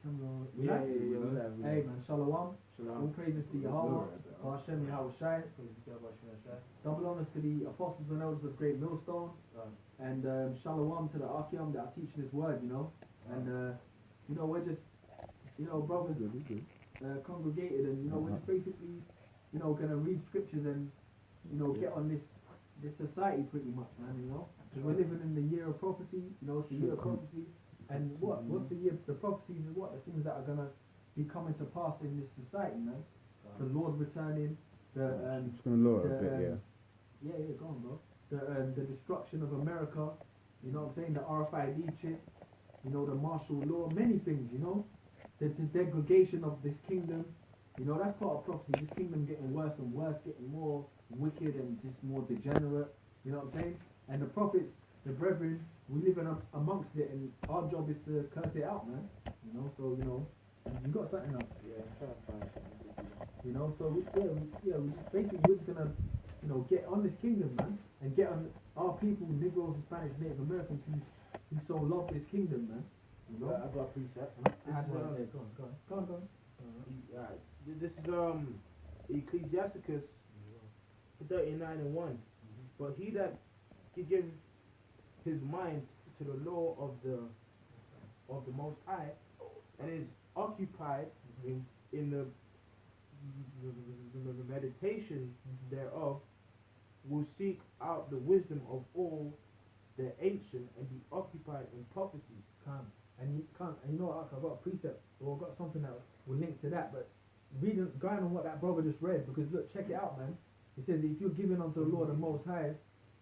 Yeah. Hey man, shalom. All praises to Yahweh, Hashem Yahweh Shai. Double honors to the apostles and elders of Great Millstone, and shalom to the Akim that are teaching His word. And we're just brothers congregated, and we're just basically gonna read scriptures and get on this society pretty much, man. Because we're living in the year of prophecy. It's the year of prophecy. And what's the year? The prophecies is what? The things that are going to be coming to pass in this society, man. The Lord returning, it's going to lower a bit, yeah, go on, bro. The destruction of America, what I'm saying? The RFID chip, the martial law, many things, the degradation of this kingdom, that's part of prophecy. This kingdom getting worse and worse, getting more wicked and just more degenerate, you know what I'm saying? And the prophets, the brethren, we live amongst it, and our job is to curse it out, man. So you got something up. Yeah, I'm trying to find something. So basically we're just gonna, get on this kingdom, man, and get on our people, Negroes, Spanish, Native Americans who so love this kingdom, man. I got a precept. Go on. Alright, this is Ecclesiasticus 39:1. But he that gives his mind to the law of the Most High and is occupied in the meditation thereof will seek out the wisdom of all the ancient and be occupied in prophecies. And I've got a precept, or I've got something that will link to that, but going on what that brother just read, because look, check it out, man. It says if you're giving unto the Lord the Most High,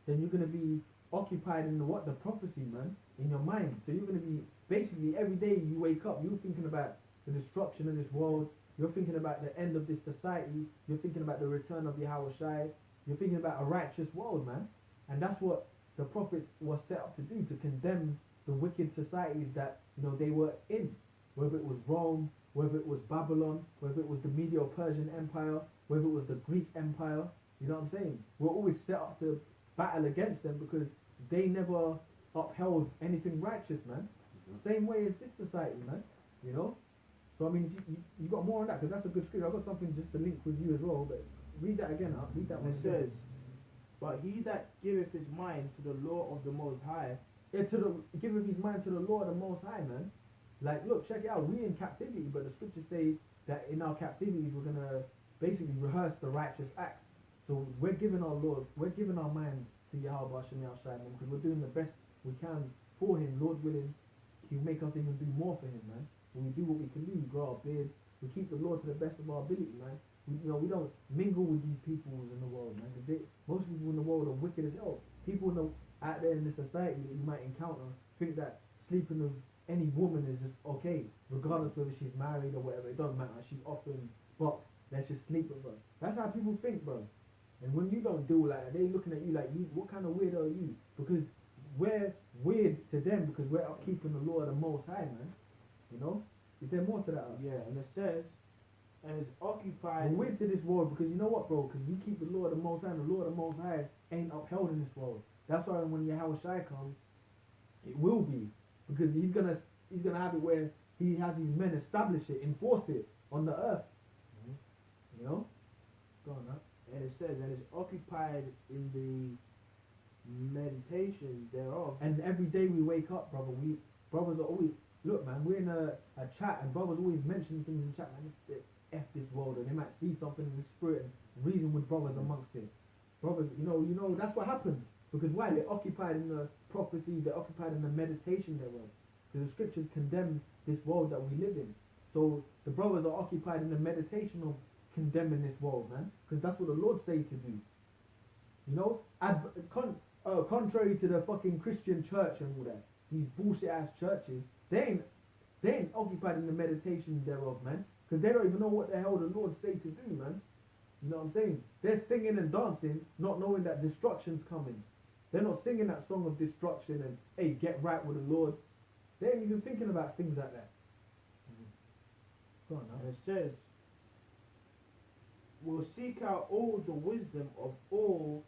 then you're going to be occupied in the prophecy, man, in your mind. So you're going to be, basically, every day you wake up, you're thinking about the destruction of this world, you're thinking about the end of this society, you're thinking about the return of Yahweh Shai, you're thinking about a righteous world, man. And that's what the prophets were set up to do, to condemn the wicked societies that, they were in. Whether it was Rome, whether it was Babylon, whether it was the Medo-Persian Empire, whether it was the Greek Empire, you know what I'm saying? We're always set up to battle against them because they never upheld anything righteous, man. Same way as this society, man. So I mean, you got more on that, because that's a good scripture. I've got something just to link with you as well, but read that again. Read that one. It says, but he that giveth his mind to the law of the Most High, giveth his mind to the law of the Most High, man. Like, look, check it out. We're in captivity, but the scriptures say that in our captivity we're gonna basically rehearse the righteous acts. So we're giving our mind to Yahweh Hashem Yahshai, man, because we're doing the best we can for Him. Lord willing, He'll make us even do more for Him, man. When we do what we can do, we grow our beards, we keep the Lord to the best of our ability, man. We don't mingle with these people in the world, man, because most people in the world are wicked as hell. People out there in the society that you might encounter think that sleeping with any woman is just okay, regardless whether she's married or whatever. It doesn't matter. She's offering box. Let's just sleep with her. That's how people think, bro. And when you don't do like that, they're looking at you like, what kind of weirdo are you? Because we're weird to them because we're upkeeping the law of the Most High, man. Is there more to that? Yeah, and it says, and is occupied. We're weird to this world because you know what, bro? Because we keep the law of the Most High, and the law of the Most High ain't upheld in this world. That's why when Yahweh Shai comes, it will be, because he's gonna have it where he has his men establish it, enforce it on the earth. Go on, man. And it says, and is occupied in the meditation thereof. And every day we wake up, brother, brothers are always, look, man, we're in a chat, and brothers always mention things in chat, man, F this world, and they might see something in the spirit and reason with brothers amongst it. Brothers, that's what happens. Because why? They're occupied in the prophecy, they're occupied in the meditation thereof. Because the scriptures condemn this world that we live in. So the brothers are occupied in the meditation of condemning this world, man. Because that's what the Lord say to do. Contrary to the fucking Christian church and all that, these bullshit ass churches, they ain't occupied in the meditation thereof, man. Because they don't even know what the hell the Lord say to do, man. You know what I'm saying? They're singing and dancing, not knowing that destruction's coming. They're not singing that song of destruction and, hey, get right with the Lord. They ain't even thinking about things like that. Go on now. And it says, we'll seek out all the wisdom of all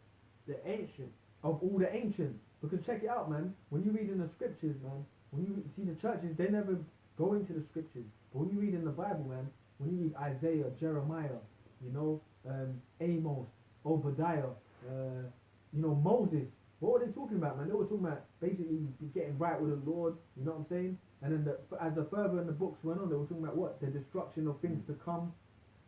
the ancient. Of all the ancient. Because check it out, man. When you read in the scriptures, man, when you see the churches, they never go into the scriptures. But when you read in the Bible, man, when you read Isaiah, Jeremiah, you know, Amos, Obadiah, you know, Moses, what were they talking about, man? They were talking about basically getting right with the Lord, you know what I'm saying? And then as the further in the books went on, they were talking about what? The destruction of things to come,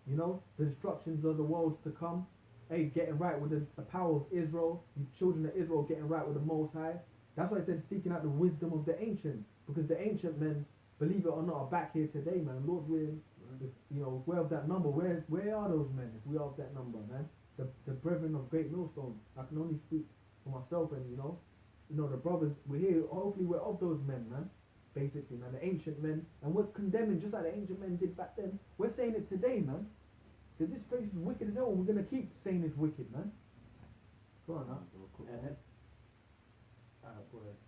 you know, the destructions of the worlds to come. Hey, getting right with the power of Israel, you children of Israel getting right with the Most High. That's why I said seeking out the wisdom of the ancient, because the ancient men, believe it or not, are back here today, man. Lord willing, if, you know, if we're of that number, where are those men? If we are of that number, man, the brethren of Great Millstone. I can only speak for myself, and you know, the brothers. We're here. Hopefully, we're of those men, man. Basically, man, the ancient men, and we're condemning just like the ancient men did back then. We're saying it today, man. Because this place is wicked as hell, and we're gonna keep saying it's wicked, man. Go on, huh? Go ahead.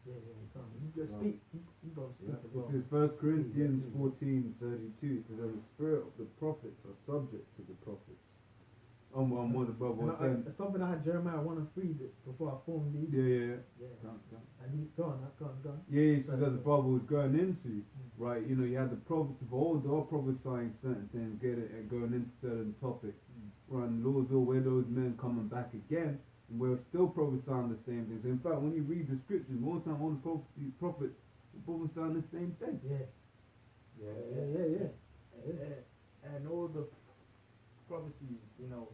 Yeah, come on. You just speak. You don't speak as well. This is 1 Corinthians 14:32. It says, "And the spirit of the prophets are subject to the prophets." On what the brother was saying. Something I had Jeremiah 1:3 before I formed these. Yeah. And you, go on. Yeah, so that the brother was going into, right? You know, you had the prophets of old, all prophesying certain things, and going into certain topics. Right, and Lord's will, where those men coming back again, and we're still prophesying the same things. In fact, when you read the scriptures, more time all the prophets are prophesying the same thing. Yeah. And all the prophecies, you know,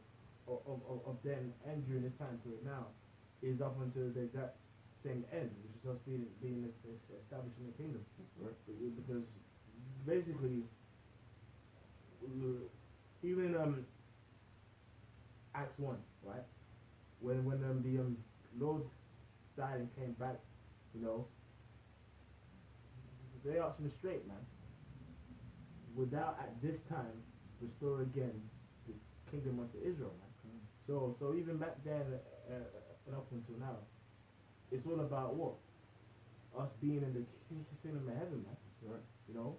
of then and during this time period now is up until the exact same end, which is us being established in the kingdom. Right. Because basically, even Acts 1, right? When the Lord died and came back, you know, they asked him straight, man. Without at this time restore again the kingdom unto Israel, man. So even back then and up until now, it's all about what? Us being in the kingdom of heaven, man. Right. You know?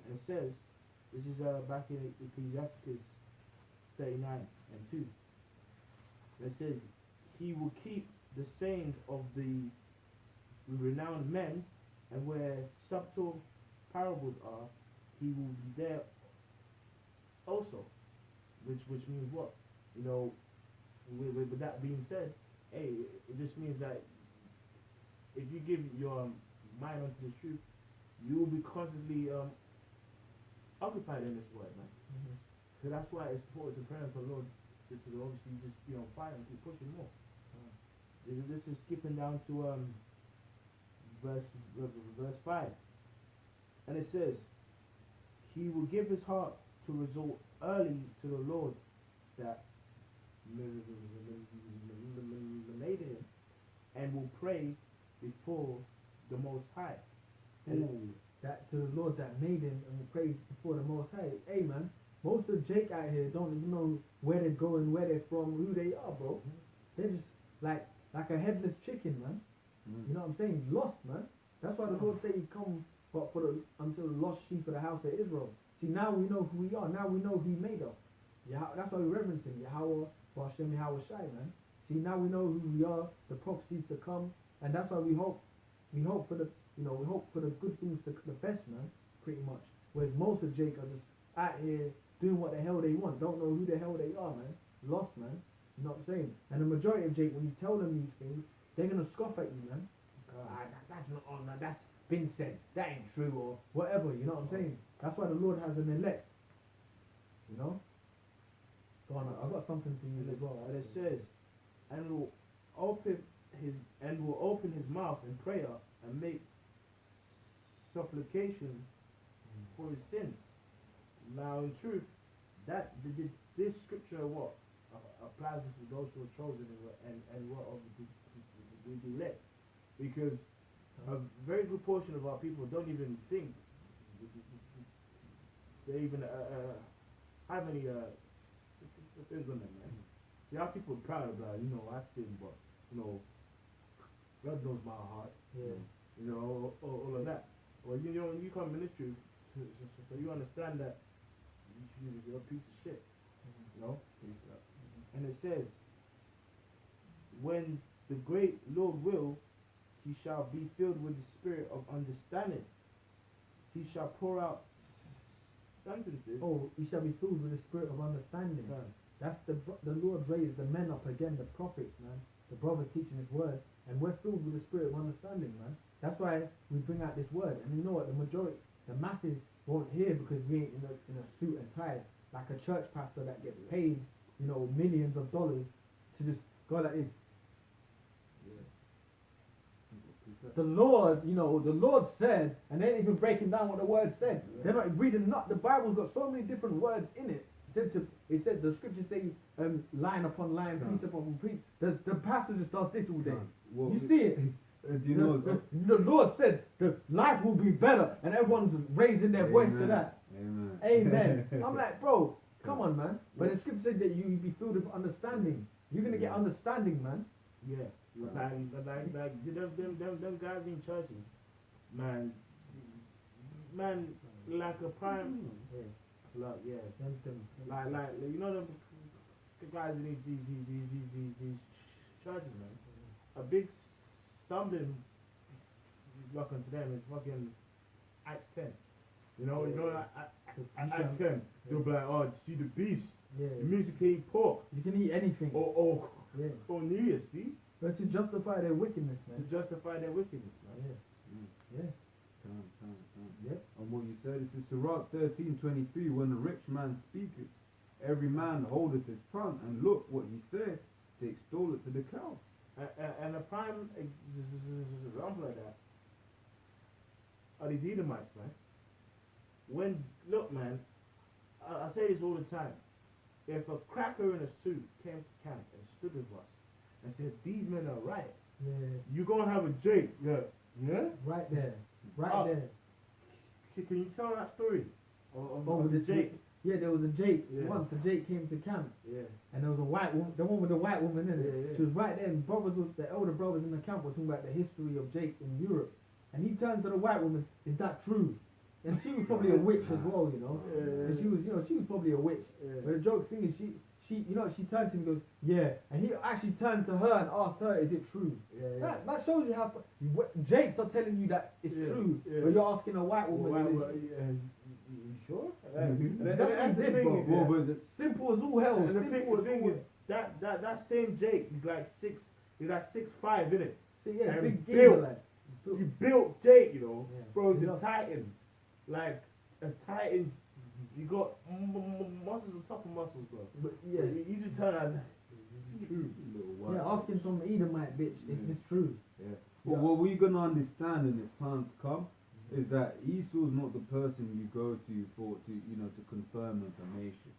And it says, this is back in Ecclesiastes 39:2. It says, he will keep the sayings of the renowned men, and where subtle parables are, he will be there also. Which means what? You know, with that being said, hey, it just means that if you give your mind unto the truth, you will be constantly occupied in this word, man. So that's why it's important to pray for the Lord to obviously just be on fire and keep pushing more. This is skipping down to verse 5, and it says, he will give his heart to resort early to the Lord that made him, and will pray before the Most High. That to the Lord that made him, and will pray before the Most High. Hey, man, most of Jake out here don't even know where they're going, where they're from, who they are, bro. They're just like a headless chicken, man. You know what I'm saying? Lost, man. That's why the Lord say he come until the lost sheep of the house of Israel. See, now we know who we are. Now we know he made us. That's why we reverence him. Yahweh, Hashem, Yahweh Shai, man. See, now we know who we are, the prophecies to come, and that's why we hope for the, we hope for the good things, the best, man, pretty much. Whereas most of Jake are just out here doing what the hell they want, don't know who the hell they are, man. Lost, man. You know what I'm saying? And the majority of Jake, when you tell them these things, they're gonna scoff at you, man. That's not on, that's been said. That ain't true, or whatever. You know what I'm saying? That's why the Lord has an elect. You know. Go on, I've got something for you as well. And it says, and will open his mouth in prayer and make supplication for his sins. Now, in truth, that this scripture applies to those who are chosen and were of the elect, because a very good portion of our people don't even think they even have any sins on them, man. See, our people are proud about, I sin, but God knows my heart. Yeah. All of that. Well, when you come in the truth, so you understand that you're a piece of shit. And it says, when the great Lord will, he shall be filled with the spirit of understanding. he shall pour out sentences. Oh, you shall be filled with the spirit of understanding. Son. That's the Lord raised the men up again, the prophets, man. The brothers teaching His word, and we're filled with the spirit of understanding, man. That's why we bring out this word. And you know what? The majority, the masses won't hear because we ain't in a suit and tie like a church pastor that gets paid, you know, millions of dollars to just go like this. The Lord, you know, the Lord said, and they ain't even breaking down what the word said. They're not reading. Not the Bible's got so many different words in it. It said the scriptures say line upon line, precept upon precept. The pastor just does this all day. Well, you see it? Do you know the Lord said the life will be better, and everyone's raising their voice to that. Amen. Amen. I'm like, bro, come on, man. But the scripture said that you be filled with understanding. You're gonna get understanding, man. Yeah. Like them guys in churches, man, like a prime. Like you know the guys in these churches, man. A big stumbling block onto them is fucking Act 10. You know, Act 10. They'll be like, oh, see the beast. Yeah. The music can eat pork. You can eat anything. Or New Year's, see? But to justify their wickedness, man. To justify their wickedness, man. Yeah. Yep. And what you said is in Sirach 13:23, when the rich man speaketh, every man holdeth his tongue, and look what he said, they extol it to the clouds. And a prime example like that are these Edomites, man. Look, man, I say this all the time. If a cracker in a suit came to camp and stood with us and said, these men are right, you're going to have a Jake. Yeah? Right there. There. Can you tell that story? Of the Jake? Yeah, there was a Jake. Once a Jake came to camp. Yeah. And there was a white woman, the one with the white woman in it. Yeah. She was right there, and the elder brothers in the camp were talking about the history of Jake in Europe. And he turned to the white woman, is that true? And she was probably a witch as well, you know. And she was probably a witch. But the joke thing is she turned to him and goes, yeah. And he actually turned to her and asked her, is it true? That shows you how Jakes are telling you that it's true. But you're asking a white woman. You sure? That's the thing, bro. Simple as all hell. And the thing is, that same Jake, he's like 6'5", innit? So yeah, and big geezer, he built Jake, you know. Bro, he's a titan. Like a titan. You got muscles on top of muscles, bro. But yeah, you just turn out. True. Asking some Edomite bitch if it's true. Yeah. But what we're gonna understand in this time to come is that Esau's not the person you go to to confirm information,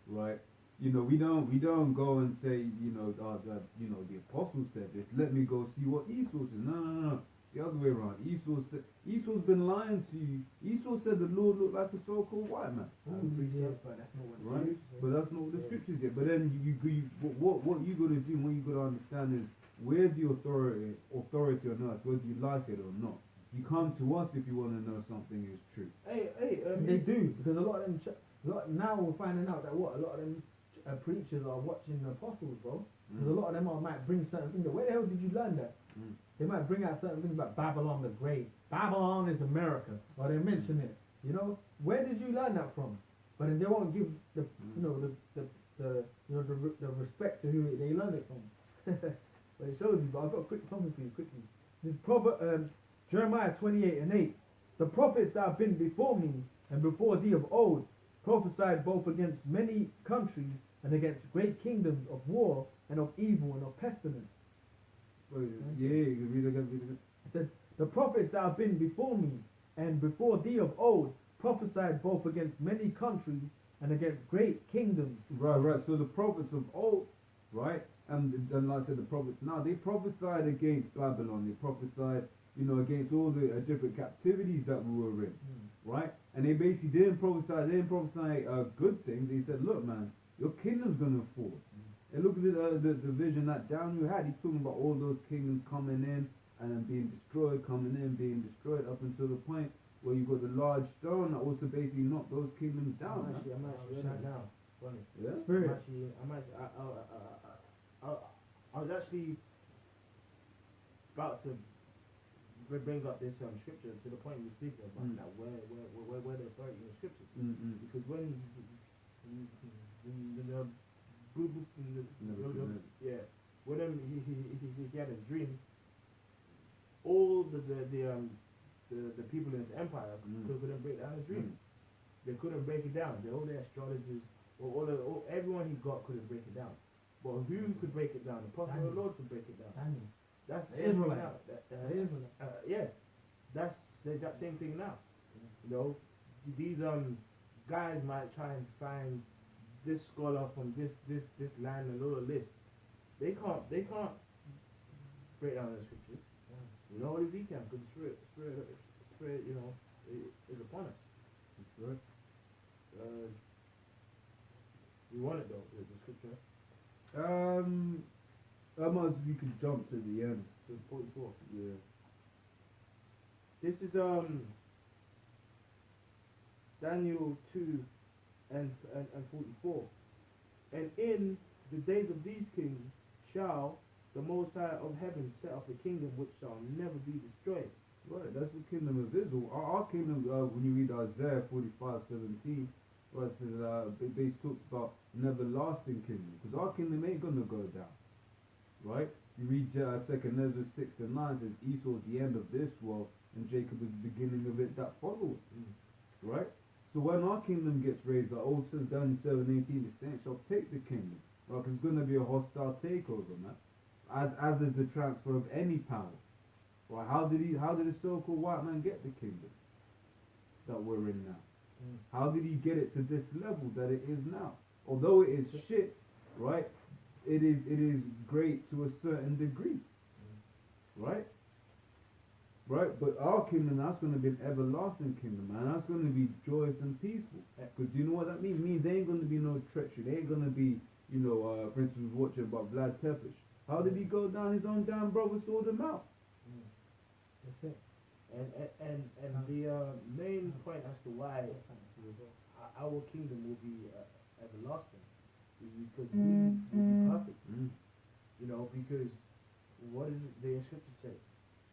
right? You know, we don't go and say, the apostle said this. Let me go see what Esau says. No. The other way around. Esau's been lying to you. Esau said the Lord looked like a so-called white man. But that's not what right? But that's not what the scriptures get. But then what you got to do, what you got to understand is where's the authority on earth, whether you like it or not. You come to us if you want to know something is true. They do, because a lot of them. Now we're finding out that a lot of them preachers are watching the apostles, bro. Because a lot of them might bring certain things. Where the hell did you learn that? They might bring out certain things about Babylon the Great. Babylon is America, or they mention it. You know, where did you learn that from? But then they won't give the respect to who they learned it from. But it shows you. But I've got something for you quickly. This Jeremiah 28:8. The prophets that have been before me and before thee of old prophesied both against many countries and against great kingdoms of war and of evil and of pestilence. You can read again. It said, the prophets that have been before me and before thee of old prophesied both against many countries and against great kingdoms. Right. So the prophets of old, right? And like I said, the prophets now, they prophesied against Babylon. They prophesied, against all the different captivities that we were in, right? And they basically didn't prophesy good things. They said, look, man, your kingdom's going to fall. And look at the vision that Daniel had. He's talking about all those kingdoms coming in and being destroyed, up until the point where you got the large stone that also basically knocked those kingdoms down. I'm actually shut down. Funny. Yeah? Spirit. I was actually about to bring up this scripture to the point we're speaking about Mm. that where the authority in the scriptures. Because when the yeah, when he had a dream, all the people in his empire couldn't break down the dream. They couldn't break it down. All the astrologers, everyone he got couldn't break it down. But who could break it down? The prophet of the Lord could break it down. Daniel. That's The Israelite. Yeah, that's the exact same thing now. You know, these guys might try and find this scholar from this land and all the lists. They can't break down the scriptures. You know what if he can? Because the spirit, you know, is upon us. That's right. We want it though, the scripture. How much you could jump to the end? To 44. Yeah. This is Daniel 2 and 44. And in the days of these kings shall the Most High of heaven set up a kingdom which shall never be destroyed. Right, that's the kingdom of Israel. Our kingdom, when you read Isaiah 45:17, right, it says, it talks about an everlasting kingdom. Because our kingdom ain't going to go down. Right? You read 2nd Ezra 6 and 9, says Esau's the end of this world and Jacob is the beginning of it that follows. Right? So when our kingdom gets raised, like old says Daniel 7:18, the saints shall take the kingdom. Right? Because it's going to be a hostile takeover, man. As is the transfer of any power. Right? How did the so-called white man get the kingdom that we're in now? How did he get it to this level that it is now? Although it is shit, right? It is great to a certain degree. Right? Right? But our kingdom, that's going to be an everlasting kingdom, man. That's going to be joyous and peaceful. Because do you know what that means? It means there ain't going to be no treachery. There ain't going to be, you know, for instance, watching about Vlad Tepes. How did he go down? His own damn brother sold him out. That's it. And the main point as to why our kingdom will be everlasting is because we will be perfect. You know, because what does the scripture say?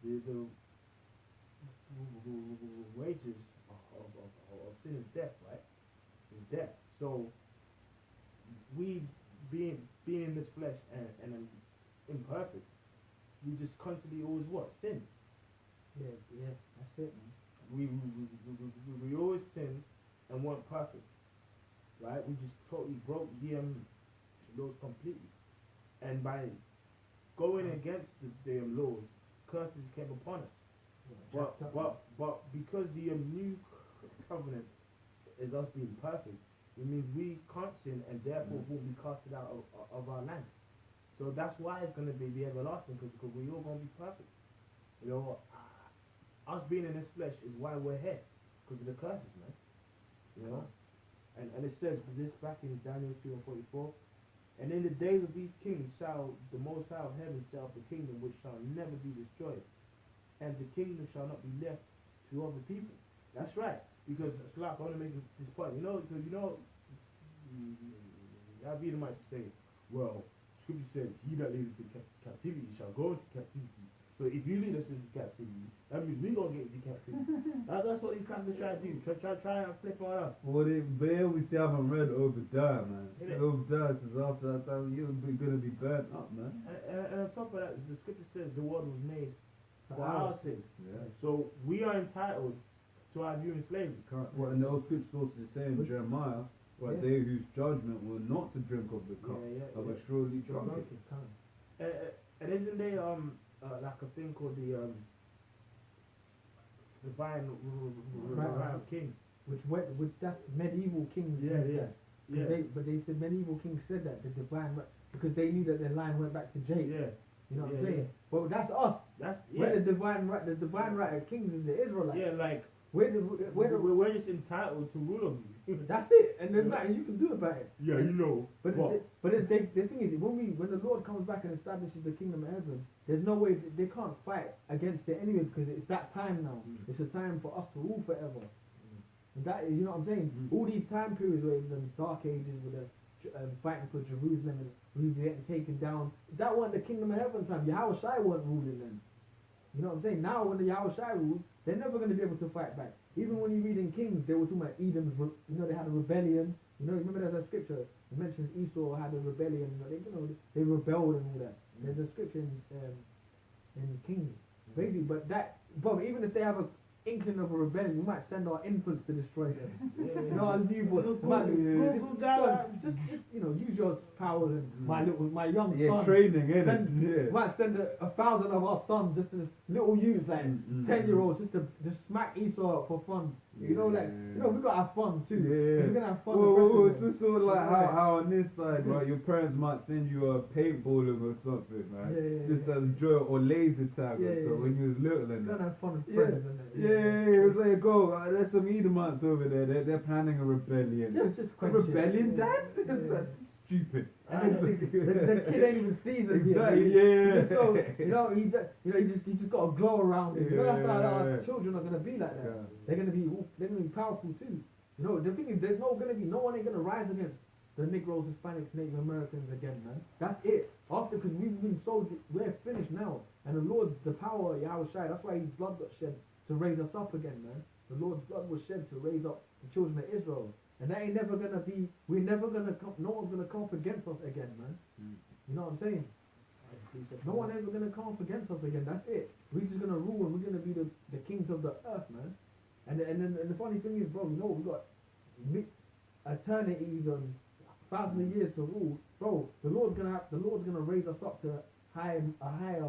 The wages of sin is death, right? Is death. So we being in this flesh and imperfect, we just constantly always what? Sin. Yeah, that's it, man. We always sin and weren't perfect, right? We just totally broke the laws completely, and by going against the laws, curses came upon us. But because the new covenant is us being perfect, it means we can't sin and therefore won't be casted out of our land. So that's why it's going to be the everlasting, because we all going to be perfect. You know, us being in this flesh is why we're here, because of the curses, man. You know, and it says this back in Daniel 2 and 44. And in the days of these kings shall the Most High of heaven set up a kingdom which shall never be destroyed, and the kingdom shall not be left to other people. That's right, because Slap, I want to make this point. You know, because I've been might say, well, Scripture says, "He that leadeth into captivity shall go into captivity." So if you lead us into captivity, that means we gonna get into captivity. That's what these crackers try to do. Try and flip on us. Well, they obviously haven't read Obadiah, man. Obadiah says after that time you're gonna be burnt up, man. And on top of that, the scripture says the world was made for our sakes. Yeah. So we are entitled to our human slavery. Well, and the old scripture also say in Jeremiah, right, they whose judgment were not to drink of the cup, but surely drunk it. And isn't there like a thing called the divine right of kings, which that's medieval kings. But they said medieval kings said that the divine right, because they knew that their line went back to Jake. You know what I'm saying? But that's us. We're the divine right. The divine right of kings is the Israelites. Yeah, like we're just entitled to rule over you. That's it, and there's nothing you can do about it. Yeah, you know. But the thing is, when the Lord comes back and establishes the kingdom of heaven, there's no way they can't fight against it anyway, because it's that time now. It's a time for us to rule forever. And that, you know what I'm saying? All these time periods where it was the dark ages with the fighting for Jerusalem and we getting taken down, that wasn't the kingdom of heaven time. Yahweh Shai wasn't ruling then. You know what I'm saying? Now when the Yahushua rules, they're never going to be able to fight back. Even when you read in Kings, they were talking about Edom's, you know, they had a rebellion. You know, remember there's a scripture that mentions Esau had a rebellion. They rebelled and all that. There's a scripture in Kings, basically. But even if they have a inkling of a rebellion, we might send our infants to destroy them. You know, our newborn. Just you know, use your powers and my young son. Training, innit? Might send 1,000 of our sons, just as little youths, like 10-year-olds, just to smack Esau for fun. You know, like we gotta have fun too. We're gonna have fun. It's sort of like how on this side, right? Your parents might send you a paintballing or something, right? Just as a joy or laser tag or so when you was little and that. Gonna have fun with friends, it was like, there's some Edomites over there. They're planning a rebellion. Just a rebellion, Dad? That's stupid. And the kid ain't even seasoned yet. Exactly, So he just got a glow around him. That's how our children are gonna be like that. They're gonna be powerful too. You know, the thing is, no one ain't gonna rise against the Negroes, Hispanics, Native Americans again, man. That's it. Because we're finished now. And the Lord, the power of Yahushua, that's why His blood got shed to raise us up again, man. The Lord's blood was shed to raise up the children of Israel. And that ain't never gonna be, no one's gonna come up against us again, man. You know what I'm saying? No one ever gonna come up against us again, that's it. We're just gonna rule and we're gonna be the kings of the earth, man. And then the funny thing is, bro, we got eternities and thousands of years to rule. Bro, the Lord's gonna raise us up to a higher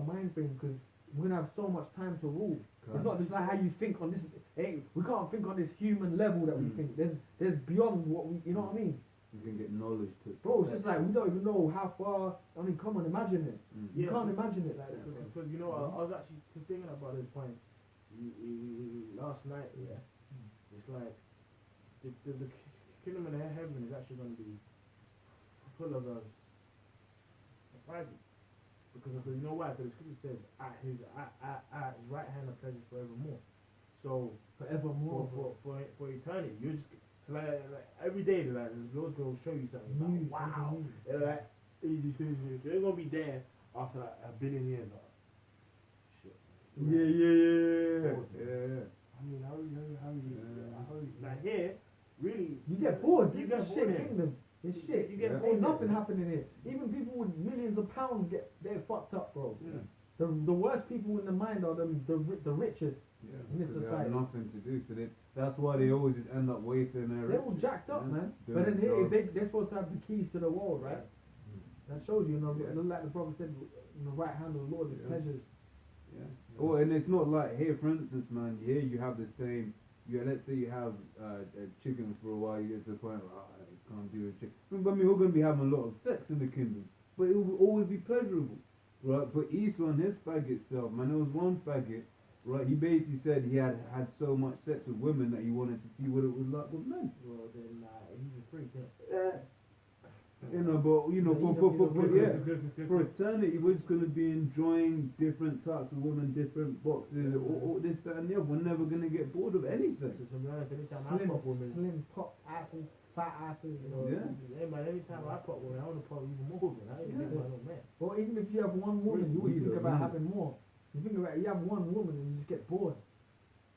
mind frame, because we're gonna have so much time to rule. It's not just like how you think on this. We can't think on this human level that we think. There's beyond what we. You know what I mean? You can get knowledge to. Bro, it's just like we don't even know how far. I mean, come on, imagine it. You can't imagine it like that. Because I was actually thinking about this point last night. Yeah, it's like the kingdom of heaven is actually going to be full of surprises. Because you know why? Because the scripture says, at his right hand are pleasures forevermore. So forevermore for eternity, you're just like every day, like the Lord's gonna show you something. Like, wow, like they're gonna be there after like 1 billion years. Like, shit. Yeah. I mean, how like here, really, you get bored. You This get is bored. shit kingdom. It's shit. You get ain't nothing happening here. Even people with millions of pounds they're fucked up, bro. Yeah. The worst people in the mind are the richest in this They society. have nothing to do, so that's why they always just end up wasting their They're all jacked up, man. But then here, they're supposed to have the keys to the world, right? That shows you, like the prophet said, in the right hand of the Lord is pleasures. Oh, and it's not like here, for instance, man. Here you have the same. Let's say you have chickens for a while. You get to the point where you can't do a chicken. But I mean, we're going to be having a lot of sex in the kingdom, but it will always be pleasurable, right? But Esau and his faggot self, man, there was one faggot, right? He basically said he had so much sex with women that he wanted to see what it was like with men. Well, then he's a freak. Yeah. For eternity, we're just going to be enjoying different types of women, different boxes, all this, that, and the other. We're never going to get bored of anything. To be honest, anytime I pop women, slim pop asses, fat asses, man, anytime I pop women, I want to pop even more women. I ain't my no man. Or even if you have one woman, you always think about having more. You think about you have one woman and you just get bored.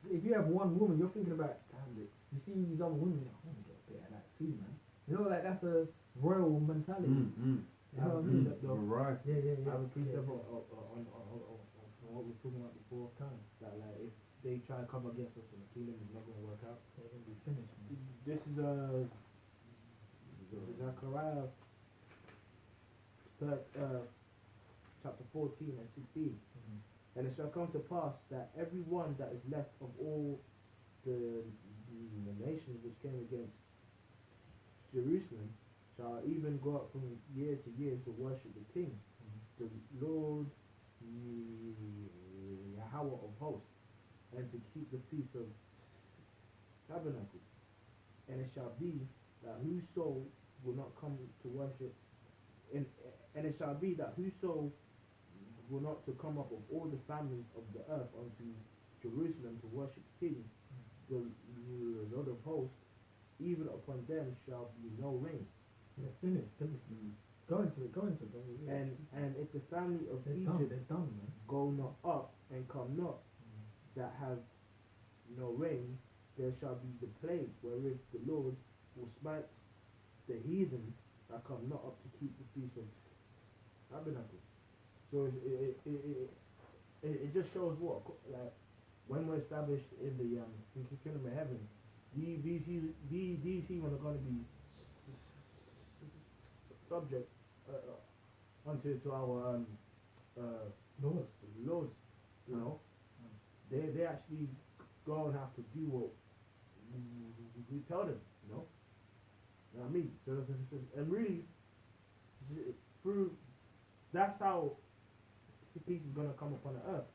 If you have one woman, you're thinking about, damn it, you see these other women, you're like, I want to get a bit of that too, man. You know, like that's a royal mentality. You know what I mean? Right. Yeah. I have a precept on what we were talking about before. That like if they try to come against us in the kingdom, it's not going to work out. They're going to be finished. This is Zechariah chapter 14 and 16. And it shall come to pass that every one that is left of all the nations which came against Jerusalem shall even go up from year to year to worship the King, the Lord Yahweh of hosts, and to keep the feast of tabernacles. And it shall be that whoso will not come to worship, and it shall be that whoso will not to come up of all the families of the earth unto Jerusalem to worship the King, the Lord of hosts, even upon them shall be no rain. Finished. Go into it. Yeah. And if the family of They're Egypt done, man. go not up and come not, that have no rain, there shall be the plague wherewith the Lord will smite the heathen that come not up to keep the feast of tabernacle. So it just shows what, like, when we're established in the kingdom of heaven, these heathen are going to be subject unto our laws, you know. They actually go and have to do what we tell them, you know. You know what I mean? So, and really, through that's how peace is gonna come upon the earth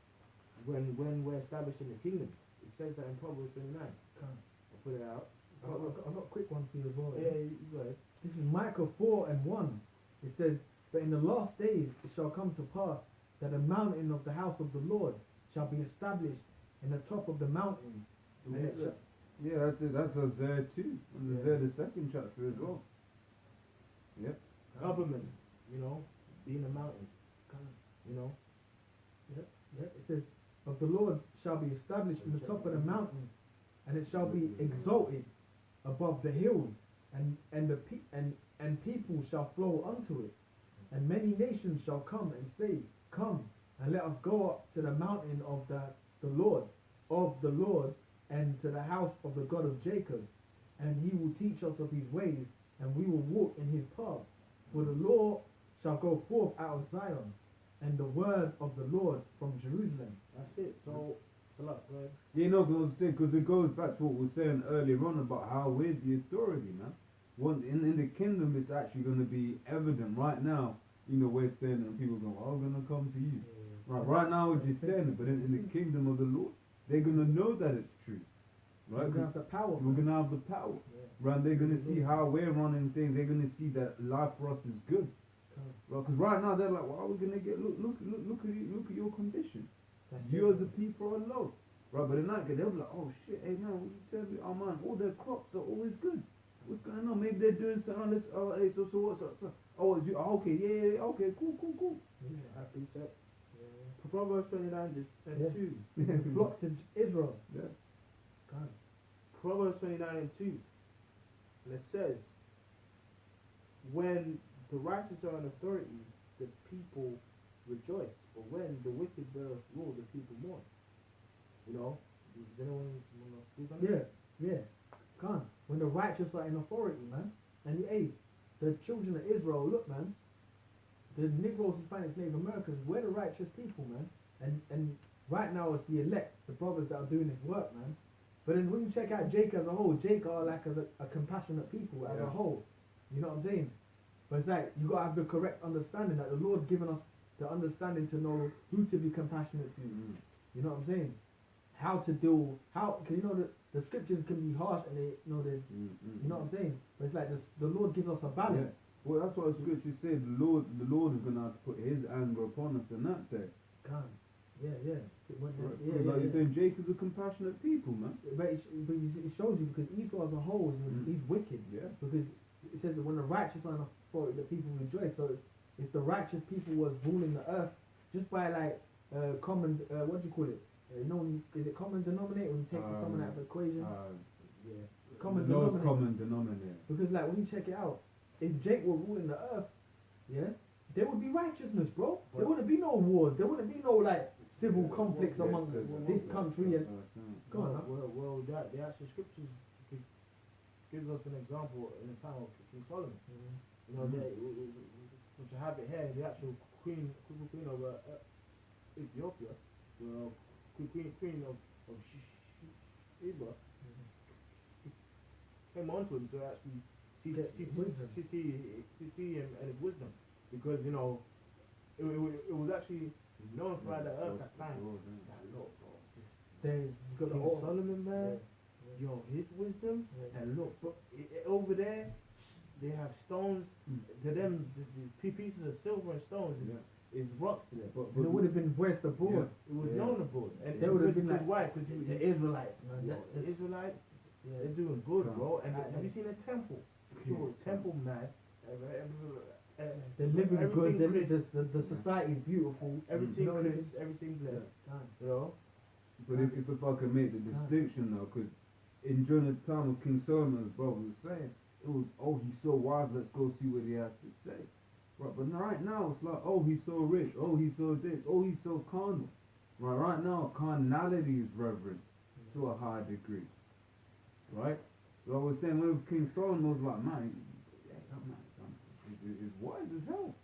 when we're established in the kingdom. It says that in Proverbs 29. I'll put it out. I've got a quick one for you as well. Yeah, you go ahead. This is Micah 4:1. It says, "But in the last days it shall come to pass that the mountain of the house of the Lord shall be established in the top of the mountains." And it shall, Yeah, that's it. That's Isaiah 2. And Isaiah the 2nd chapter as well. Yep. Government, you know, being a mountain, you know. it says, "Of the Lord shall be established in the top of the mountains, and it shall be exalted above the hills, and people shall flow unto it. And many nations shall come and say, Come, and let us go up to the mountain of the Lord, and to the house of the God of Jacob. And he will teach us of his ways, and we will walk in his paths. For the law shall go forth out of Zion, and the word of the Lord from Jerusalem." That's it. So, it's a lot, right? You know, because it goes back to what we were saying earlier on about how we're the authority, man. In the kingdom, it's actually going to be evident right now. You know, we're saying it, and people go, "Oh, I'm going to come to you." Right now, we're just saying it, but in the kingdom of the Lord, they're going to know that it's true. Right? We're going to have the power. We're going to have the power. Right? They're going to see how we're running things. They're going to see that life for us is good. Right? Because right now, they're like, "Well, we're going to get, look at your condition. You as a people are low." Right? But in that case, they'll be like, "Oh shit, hey man, what you tell me? Oh man, all their crops are always good. What's going on? Maybe they're doing something. Hey, so what's up? Okay, yeah, okay, cool. Yeah, happy set. Proverbs 29 and 2. Flock to Israel. Yeah. God. Proverbs 29 and 2. And it says, "When the righteous are in authority, the people rejoice. But when the wicked beareth rule, the people mourn." You know? Does anyone want to speak on that? Yeah. Can't. When the righteous are in authority, man. And the children of Israel, look, man. The Negroes, Hispanics, Native Americans, we're the righteous people, man. And right now it's the elect, the brothers that are doing this work, man. But then when you check out Jake as a whole, Jake are like a compassionate people as a whole. You know what I'm saying? But it's like, you gotta have the correct understanding that the Lord's given us the understanding to know who to be compassionate to. You know what I'm saying? How to deal, cause you know the scriptures can be harsh and they, you know, you know what I'm saying? But it's like the Lord gives us a balance. Yeah. Well, that's what the scripture said. The Lord is going to have to put his anger upon us in that day. God. Yeah. Like you're saying, Jake is a compassionate people, man. But it shows you because Esau as a whole, he's wicked. Yeah. Because it says that when the righteous are in authority, the people rejoice. So if the righteous people was ruling the earth, just by like common, what do you call it? Is it common denominator when you take someone out of the equation? Common denominator. Because like when you check it out, if Jake were ruling the earth, there would be righteousness, bro. There wouldn't be no wars. There wouldn't be no like civil conflicts amongst this country and. Go on. Well, the actual scriptures gives us an example in the time of King Solomon. You know, which I have it here. The actual queen of Ethiopia, queen of Sheba, came onto him to actually see him and his wisdom, because you know it was actually known throughout the earth at that time. King Solomon, man, yo, his wisdom, and look, but over there they have stones. To them, the pieces of silver and stones is rocks to them. But it would have been voiced abroad. It was known abroad, and they would have been like, why? Because the Israelites, man. The Israelites, they're doing good, bro. And have you seen a temple? Temple, man. They're living good. everything The society is beautiful. everything you know what I Chris, mean? everything blessed. Done. You know? But if I can make the distinction though, because during the time of King Solomon's brother was saying, it was, oh, he's so wise, let's go see what he has to say. Right, but right now it's like, oh, he's so rich, oh, he's so this, oh, he's so carnal. Right now, carnality is reverence to a high degree. Right? So I was saying, when King Solomon was like, man, that man is wise as hell.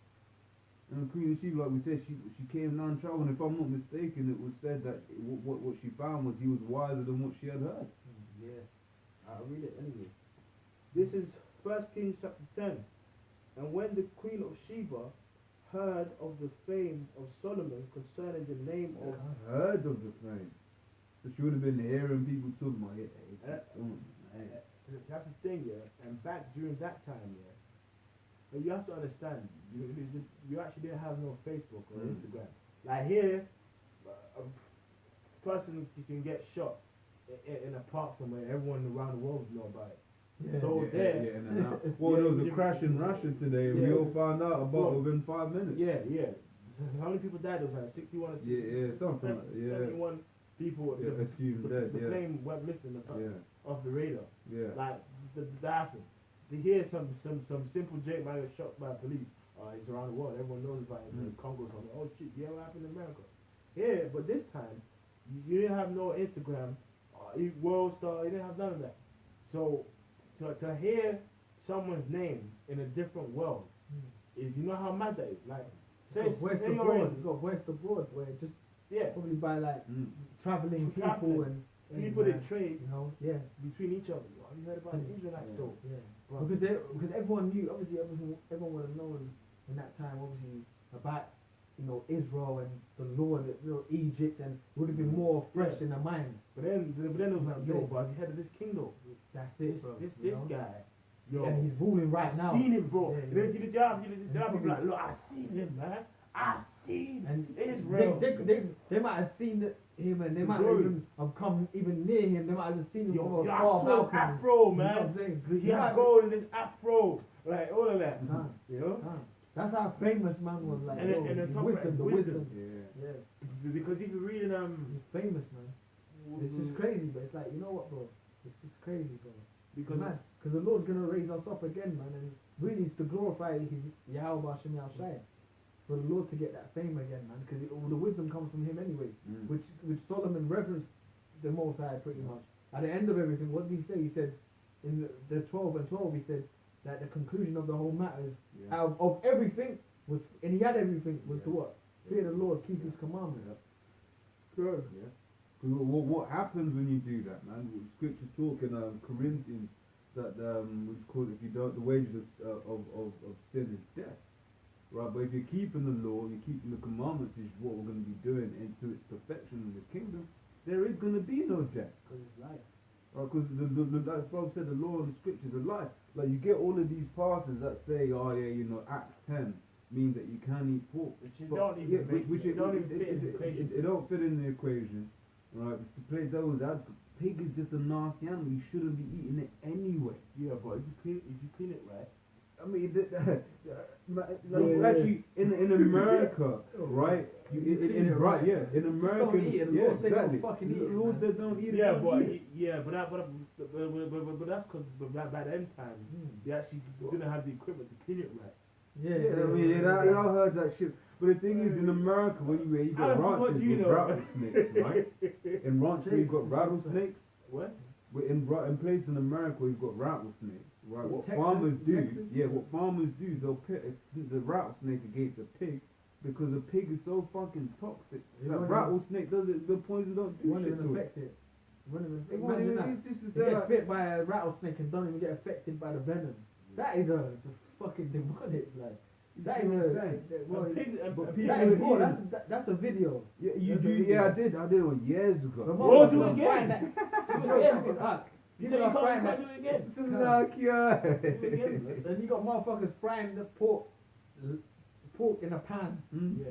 And Queen of Sheba, like we said, she came down traveling. If I'm not mistaken, it was said that what she found was he was wiser than what she had heard. Yeah. I'll read it anyway. This is 1 Kings chapter 10. And when the Queen of Sheba heard of the fame of Solomon concerning the name of... I heard of the fame. So she would have been hearing people talking about it. That's the thing, yeah. And back during that time, yeah. But you have to understand, you actually didn't have no Facebook or Instagram. Like here, a person can get shot in a park somewhere. Everyone around the world know about it. Yeah. So there. Yeah, and out. Well, there was a crash in Russia today. We all found out about within 5 minutes. Yeah. How many people died? It was like 61 or 60. Yeah, something like that. 71 people assumed dead. The plane went missing or something off the radar. Yeah. Like that happened. To hear some simple Jake man get shot by police, it's around the world. Everyone knows about it. In Congo, something. Oh shit, yeah, what happened in America? Yeah, but this time you didn't have no Instagram, World Star. You didn't have none of that. So to hear someone's name in a different world, is you know how mad that is. Like say West say abroad, you got West abroad where just probably by like traveling people and people that trade, you know, between each other. Have you heard about the Israelites though? Yeah. Because everyone knew, obviously everyone would have known in that time, obviously, about, you know, Israel and the Lord, Egypt, and it would have been more fresh in their minds. But then it was like, yo, but have you heard of this king though? That's it, bro. This guy. Yo, and he's ruling right now. I've seen him, bro. Yeah. They'll be like, look, I've seen him, man. I've seen and Israel. They might have seen him, and they might even have come even near him. They might have seen him from a far balcony. Afro, man. He had gold in his afro, like all of that. You know. That's how famous man was. Like, and the wisdom. Yeah. Because if you're reading he's famous, man. It's just crazy, but it's like, you know what, bro? It's just crazy, bro. Because the Lord's gonna raise us up again, man, and really it's to glorify His Yahweh Hashem Yahshai. For the Lord to get that fame again, man, because all the wisdom comes from Him anyway, which Solomon reverenced the Most High pretty much. At the end of everything, what did he say? He said in the 12 and 12, he said that the conclusion of the whole matter is out of everything was, and he had everything was to what? Fear the Lord, keep His commandments. Good. Yeah. What happens when you do that, man? Scripture talk in Corinthians that what's called, if you don't, the wages of sin is death. Right, but if you're keeping the law, you're keeping the commandments, is what we're going to be doing into its perfection in the kingdom, there is going to be no death. Because it's life. Right, because as Bob said, the law and the scriptures are life. Like, you get all of these passages that say, oh yeah, you know, Acts 10 means that you can't eat pork. It don't even fit in the equation. Right, it's to play those out. Pig is just a nasty animal. You shouldn't be eating it anyway. Yeah, but if you clean it right. I mean, actually, in America, right? In America, exactly. Laws that don't eat it. But that's because by the end time, they actually didn't have the equipment to clean it right. I mean, I heard that shit. But the thing is, in America, when you got ranches with rattlesnakes, right? In ranches, you've got rattlesnakes. What? In places in America, you've got rattlesnakes. Right, what farmers do is they'll pit the rattlesnake against the pig because the pig is so fucking toxic. That rattlesnake the poison don't do shit to it. He gets bit by a rattlesnake and don't even get affected by the venom. That is a fucking demonic, like. That is that's a video. I did one years ago. We'll do it again. People are frying that. Do it again. And you got motherfuckers frying the pork in a pan. You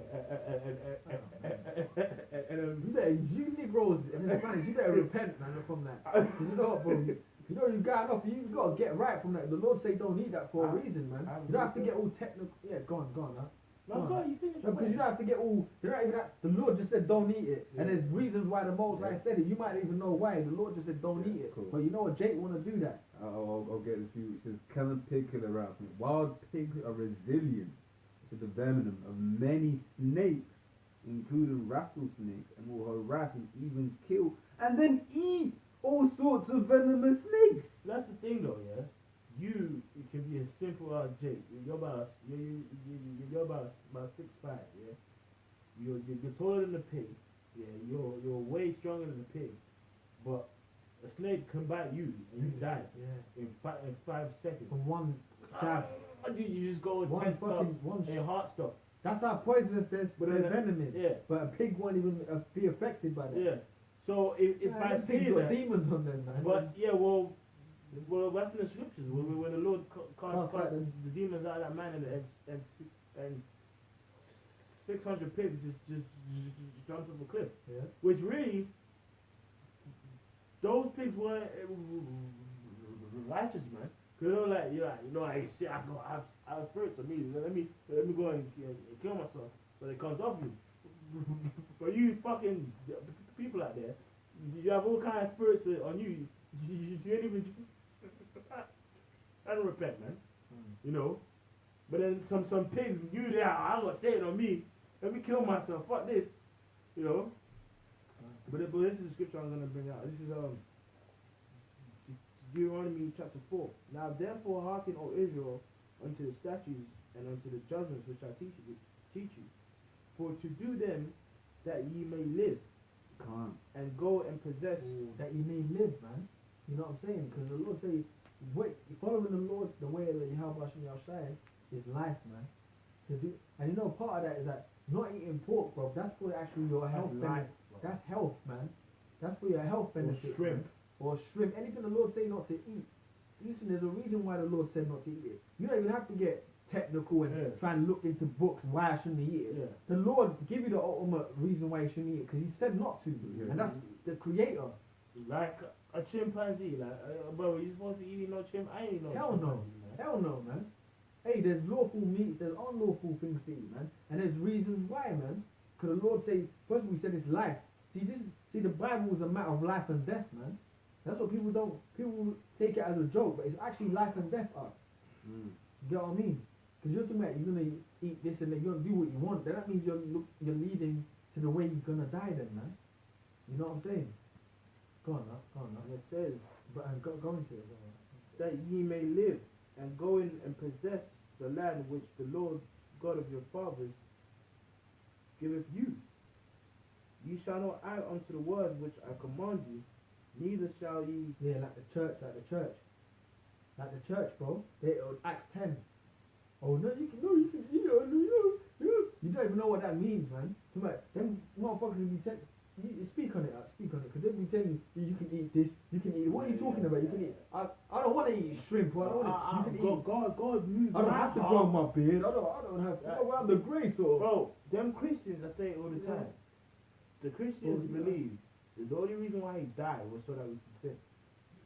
Negroes and Hispanics, you better repent, man, from that. You know what, bro? You know, you got enough. You gotta get right from that. The Lord say don't eat that for a I- reason, man. I You don't have to agree, get all technical. Yeah, go on, huh? No, go on, you finish. No, because you don't have to get all. You don't even have, the Lord just said don't eat it, and Yeah. there's reasons why the Most High Yeah. said it. You might even know why. The Lord just said don't Yeah, eat it, cool. but you know what? Jake wanna do that. I'll get this for you. It says killing pig killer rats. Wild pigs are resilient to the venom of many snakes, including rattlesnakes, and will harass and even kill and then eat all sorts of venomous snakes. That's the thing though, yeah. It can be a simple Jake. You're about 6'5", yeah. You're taller than the pig, yeah. You're way stronger than the pig, but a snake can bite you and you die Yeah. in 5 seconds. From one jab. You just go One tense up fucking one. and your heart stops. That's how poisonous their But their then- venom is. Yeah, But a pig won't even be affected by that. yeah. So if Man, I them pigs say got that, demons on them, man. but yeah, well, that's in the scriptures when the Lord Cast cast out the demons out of that man and 600 pigs just jumped off a cliff. Yeah. Which really, those pigs weren't righteous, man. Cause they were like, hey, shit, I have spirits on me. Let me go and kill myself so they can't off you. But you fucking people out there, you have all kinds of spirits on you. You ain't even. I don't repent, man. You know. But then some pigs, I'm gonna say it on me. Let me kill myself. Fuck this. You know. But this is the scripture I'm gonna bring out. This is Deuteronomy chapter 4. Now therefore hearken, O Israel, unto the statutes and unto the judgments which I teach you, for to do them that ye may live, and go and possess. That you may live, man. You know what I'm saying? Because the Lord say, following the Lord, the way that you help us in your side is life, man. And you know, part of that is that not eating pork, bro. That's for actually your health benefit. That's health, man. That's for your health benefit. Shrimp. Or shrimp. Anything the Lord say not to eat. Listen, there's a reason why the Lord said not to eat it. You don't even have to get technical and try and look into books why I shouldn't eat it. Yeah. The Lord give you the ultimate reason why you shouldn't eat it, because He said not to. Yeah. And that's the Creator. Like a chimpanzee, bro, you supposed to eat no chimp? I ain't no Hell no. chimpanzee, man. Hell no, man. Hey, there's lawful meats, there's unlawful things to eat, man. And there's reasons why, man. Because the Lord say, first we said it's life. See, the Bible is a matter of life and death, man. That's what people take it as a joke, but it's actually life and death, us. You get what I mean? Because you're talking about you're gonna eat this and then you're gonna do what you want. Then that means you're leading to the way you're gonna die, then, man. You know what I'm saying? Go on, now. And it says But go into it. that ye may live and go in and possess the land which the Lord God of your fathers giveth you. Ye shall not add unto the word which I command you, neither shall ye. Yeah, like the church, bro. Acts 10. Oh no, you don't even know what that means, man. Them motherfuckers will be telling. You speak on it, because they'll be telling you can eat this, you can eat. What are you talking about? You can eat. I don't want to eat shrimp. I don't want to. God move. I don't have to grow my beard. I don't have to. I'm the grace, or Bro, them Christians, I say it all the time. The Christians believe that the only reason why he died was so that we can sin.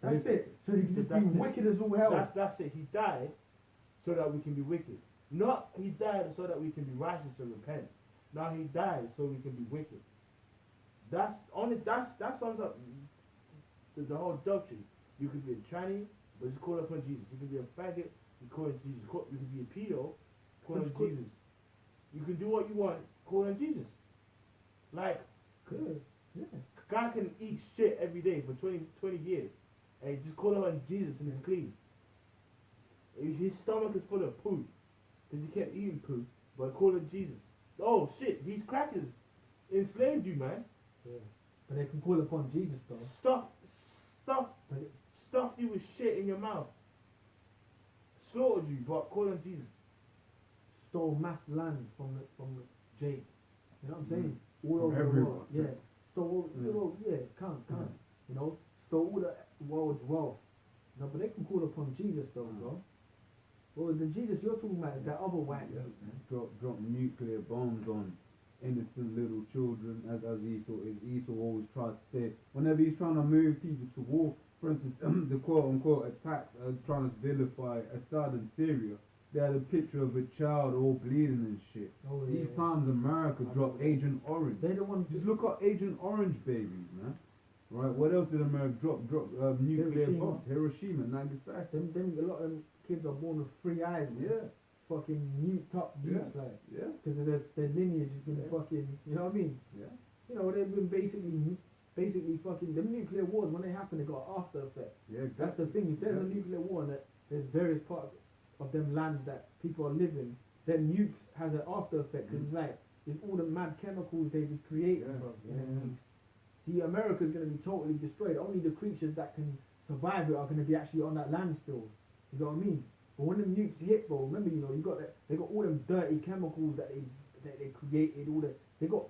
that's it. So you can just That's be it. wicked as all hell. That's it. He died so that we can be wicked. Not he died so that we can be righteous and repent. Now he died so we can be wicked. That sums up the whole doctrine. You could be a tranny, but just call upon Jesus. You could be a faggot, you call on Jesus. You could be a pedo, call on Jesus. You can do what you want, call on Jesus. Like, Good. Yeah. guy can eat shit every day for 20 years, and just call on Jesus and it's clean. His stomach is full of poo, because he kept eating poo, but call on Jesus. Oh shit, these crackers enslaved you, man. Yeah. But they can call upon Jesus, though. Stuffed you with shit in your mouth. Slaughtered you, but call on Jesus. Stole mass land from the Jake. You know what I'm saying? All From over the everyone. world. Yeah. Stole come. You know, stole all the world's wealth. No, but they can call upon Jesus though, bro. Well, the Jesus you're talking about is that other white dude, man. Drop nuclear bombs on innocent little children, as Esau always tries to say. Whenever he's trying to move people to war, for instance, the quote-unquote attacks trying to vilify Assad in Syria. They had a picture of a child all bleeding and shit. Oh, These yeah. times America dropped Agent Orange. They don't want Just look at Agent Orange babies, man. Right, what else did America drop? Nuclear Hiroshima. bombs. Hiroshima, Nagasaki. them a lot of them kids are born with 3 eyes, man. Yeah, Fucking nuked up nukes, Yeah. like, yeah, because their lineage has been Yeah. fucking, you know what I mean? yeah. You know, they've been basically fucking, the nuclear wars, when they happen, they got after effects. Yeah, That's exactly. the thing, if there's a Yeah. nuclear war and that there's various parts of them lands that people are living, then nukes has an after effect, because it's like, it's all the mad chemicals they've been creating, Yeah. bro. Yeah. See, America's gonna be totally destroyed. Only the creatures that can survive it are gonna be actually on that land still. You know what I mean? But when the nukes hit, bro, remember, you know, they got all them dirty chemicals that they created, they got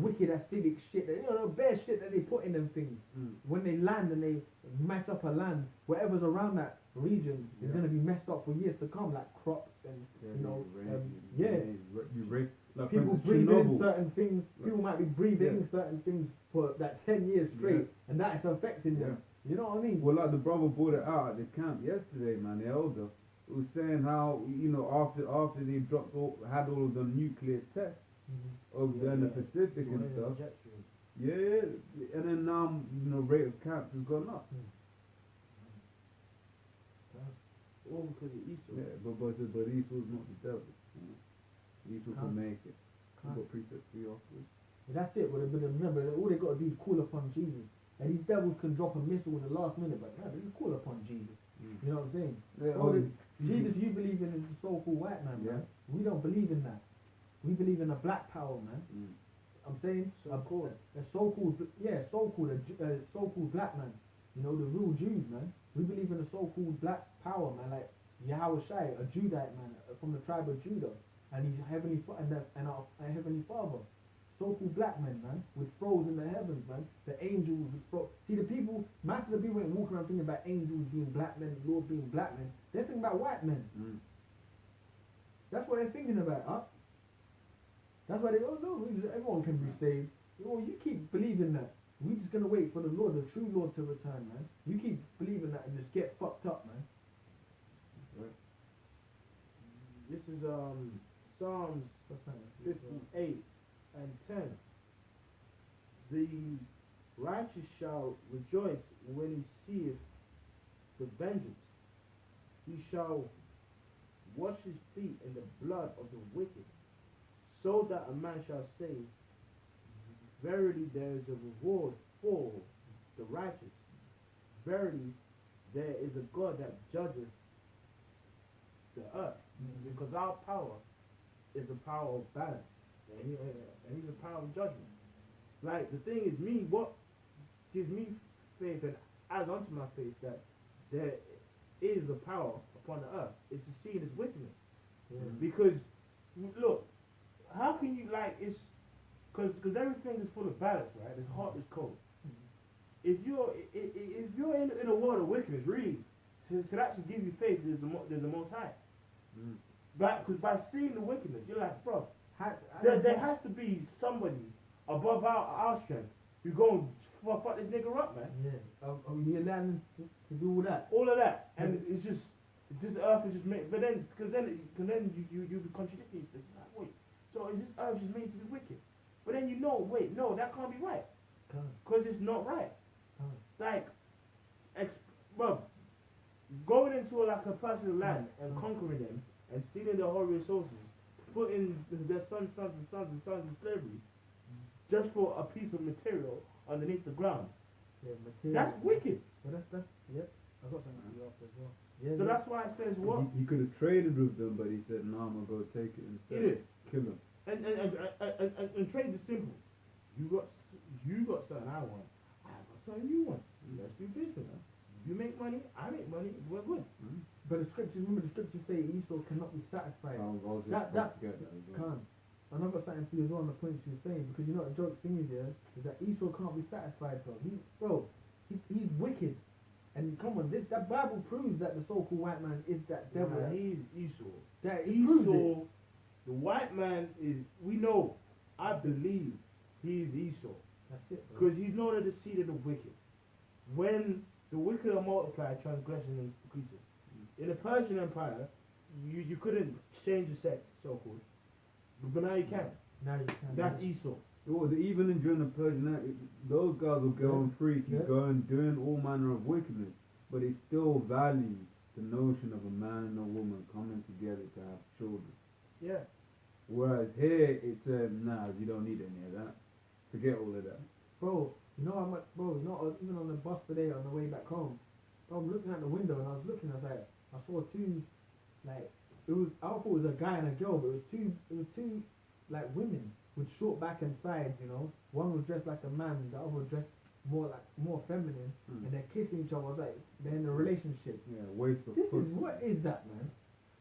wicked acidic shit, you know, bare shit that they put in them things. When they land and they mess up a land, whatever's around that region is Yeah. gonna be messed up for years to come, like crops and you know, Like people for instance, breathe in Chernobyl. certain things. People might be breathing Yeah. in certain things for like 10 years straight, and that is affecting them. You know what I mean? Well, like the brother brought it out at the camp yesterday, man. The elder was saying how, you know, after they had all of the nuclear tests over there in the Pacific and stuff. Yeah, and then now, you know, rate of cancer has gone up. All because of Esau. Yeah, but Esau's not the devil. You know? Esau can make it. We've got precepts for you afterwards. That's it. But remember, all they got to do is call upon Jesus. And these devils can drop a missile in the last minute, but no, they just call upon Jesus. You know what I'm saying? Jesus, you believe in the so-called white man, man. We don't believe in that. We believe in a black power, man. I'm saying so-called black man. You know, the real Jews, man. We believe in a so-called black power, man, like Yahweh Shai, a Judite man from the tribe of Judah, and he's heavenly and our heavenly Father. So-called black men, man, with thrones in the heavens, man. The angels with thrones. See, the people, most of the people ain't walking around thinking about angels being black men, Lord being black men. They're thinking about white men. That's what they're thinking about, huh? That's why they, oh no, everyone can be saved. Oh, you keep believing that. We just gonna wait for the Lord, the true Lord, to return, man. You keep believing that and just get fucked up, man. This is Psalms 58 and 10. The righteous shall rejoice when he seeth the vengeance. He shall wash his feet in the blood of the wicked, so that a man shall say, verily there is a reward for the righteous. Verily there is a God that judgeth the earth. Because our power is a power of balance. And he's a power of judgment. Like, the thing is, what gives me faith and adds onto my faith that there is a power upon the earth is to see this wickedness. Because, look, how can you, like, it's, because everything is full of balance, right? It's hot, it's cold. If you're in a world of wickedness, really, to actually give you faith, there's the Most High. Because by seeing the wickedness, you're like, bro, there has to be somebody above our strength who go and fuck this nigga up, man. Yeah. You're allowing to do all that. All of that, and it's just this earth is just made. But then, because then you be contradicting yourself. You're like, wait, so is this earth just made to be wicked? But then wait, no, that can't be right, because it's not right. Like, bro, going into like a person's land and conquering them and stealing their whole resources, putting their sons in slavery, just for a piece of material underneath the ground. Yeah, material. That's wicked. But that's yep. I got something to you after as well. Yeah, So that's why it says what? He could have traded with them, but he said, "No, I'm gonna go take it instead." He did. Kill him. And trade is simple. You got something I want. I got something you want. Let's do business. You make money, I make money. We're good. But remember the scriptures say Esau cannot be satisfied. That can't. And I've got something for you as well on the points you're saying, because you know what the joke thing is, is that Esau can't be satisfied, bro. He's wicked. And come on, that Bible proves that the so-called white man is that devil. Yeah, he's Esau. That Esau, the white man is, we know, I believe he is Esau. That's it, bro. Because he's known as the seed of the wicked. When the wicked are multiplied, transgression increases. In the Persian Empire, you couldn't change the sex, so called, but now you can. Now you can. That's Esau. Even during the Persian, those guys will go on freaky, going doing all manner of wickedness, but they still value the notion of a man and a woman coming together to have children. Yeah. Whereas here, it's nah, you don't need any of that. Forget all of that. Bro, you know how much, bro, you know, even on the bus today on the way back home, bro, I'm looking at the window and I was like, I saw two, like, I thought it was a guy and a girl, but it was two, like, women with short back and sides, you know. One was dressed like a man, the other was dressed more feminine, and they're kissing each other. I was like, they're in a relationship. Yeah, waste of What is that, man?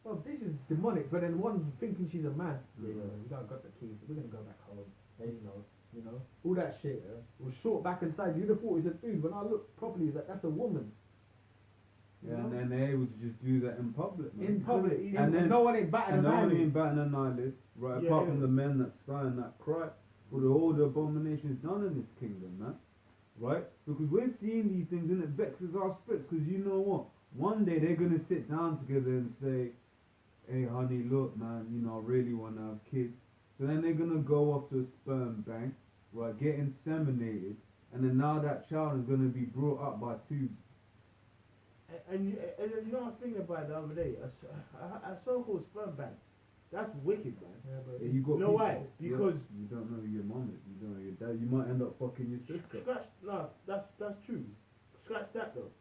Well, this is demonic. But then one's thinking she's a man. Yeah, we got the keys. We're gonna go back home. Hey, you know, all that shit. It was short back and sides. You'd have thought it was a dude. When I looked properly, that's a woman. Yeah, and then they're able to just do that in public, man. In public, and then no one ain't batting an eyelid. Right? Apart from the men that sign that cry, for all the abominations done in this kingdom, man. Right? Because we're seeing these things and it vexes our spirits. Because you know what? One day they're gonna sit down together and say, "Hey, honey, look, man, you know, I really want to have kids." So then they're gonna go off to a sperm bank, right? Get inseminated, and then now that child is gonna be brought up by two. And you know, I was thinking about it the other day. A so-called sperm bank. That's wicked, man. Yeah, but Yeah, you got know why? Because you don't know who your mom is. You don't know your dad. You might end up fucking your sister. That's true. Scratch that though.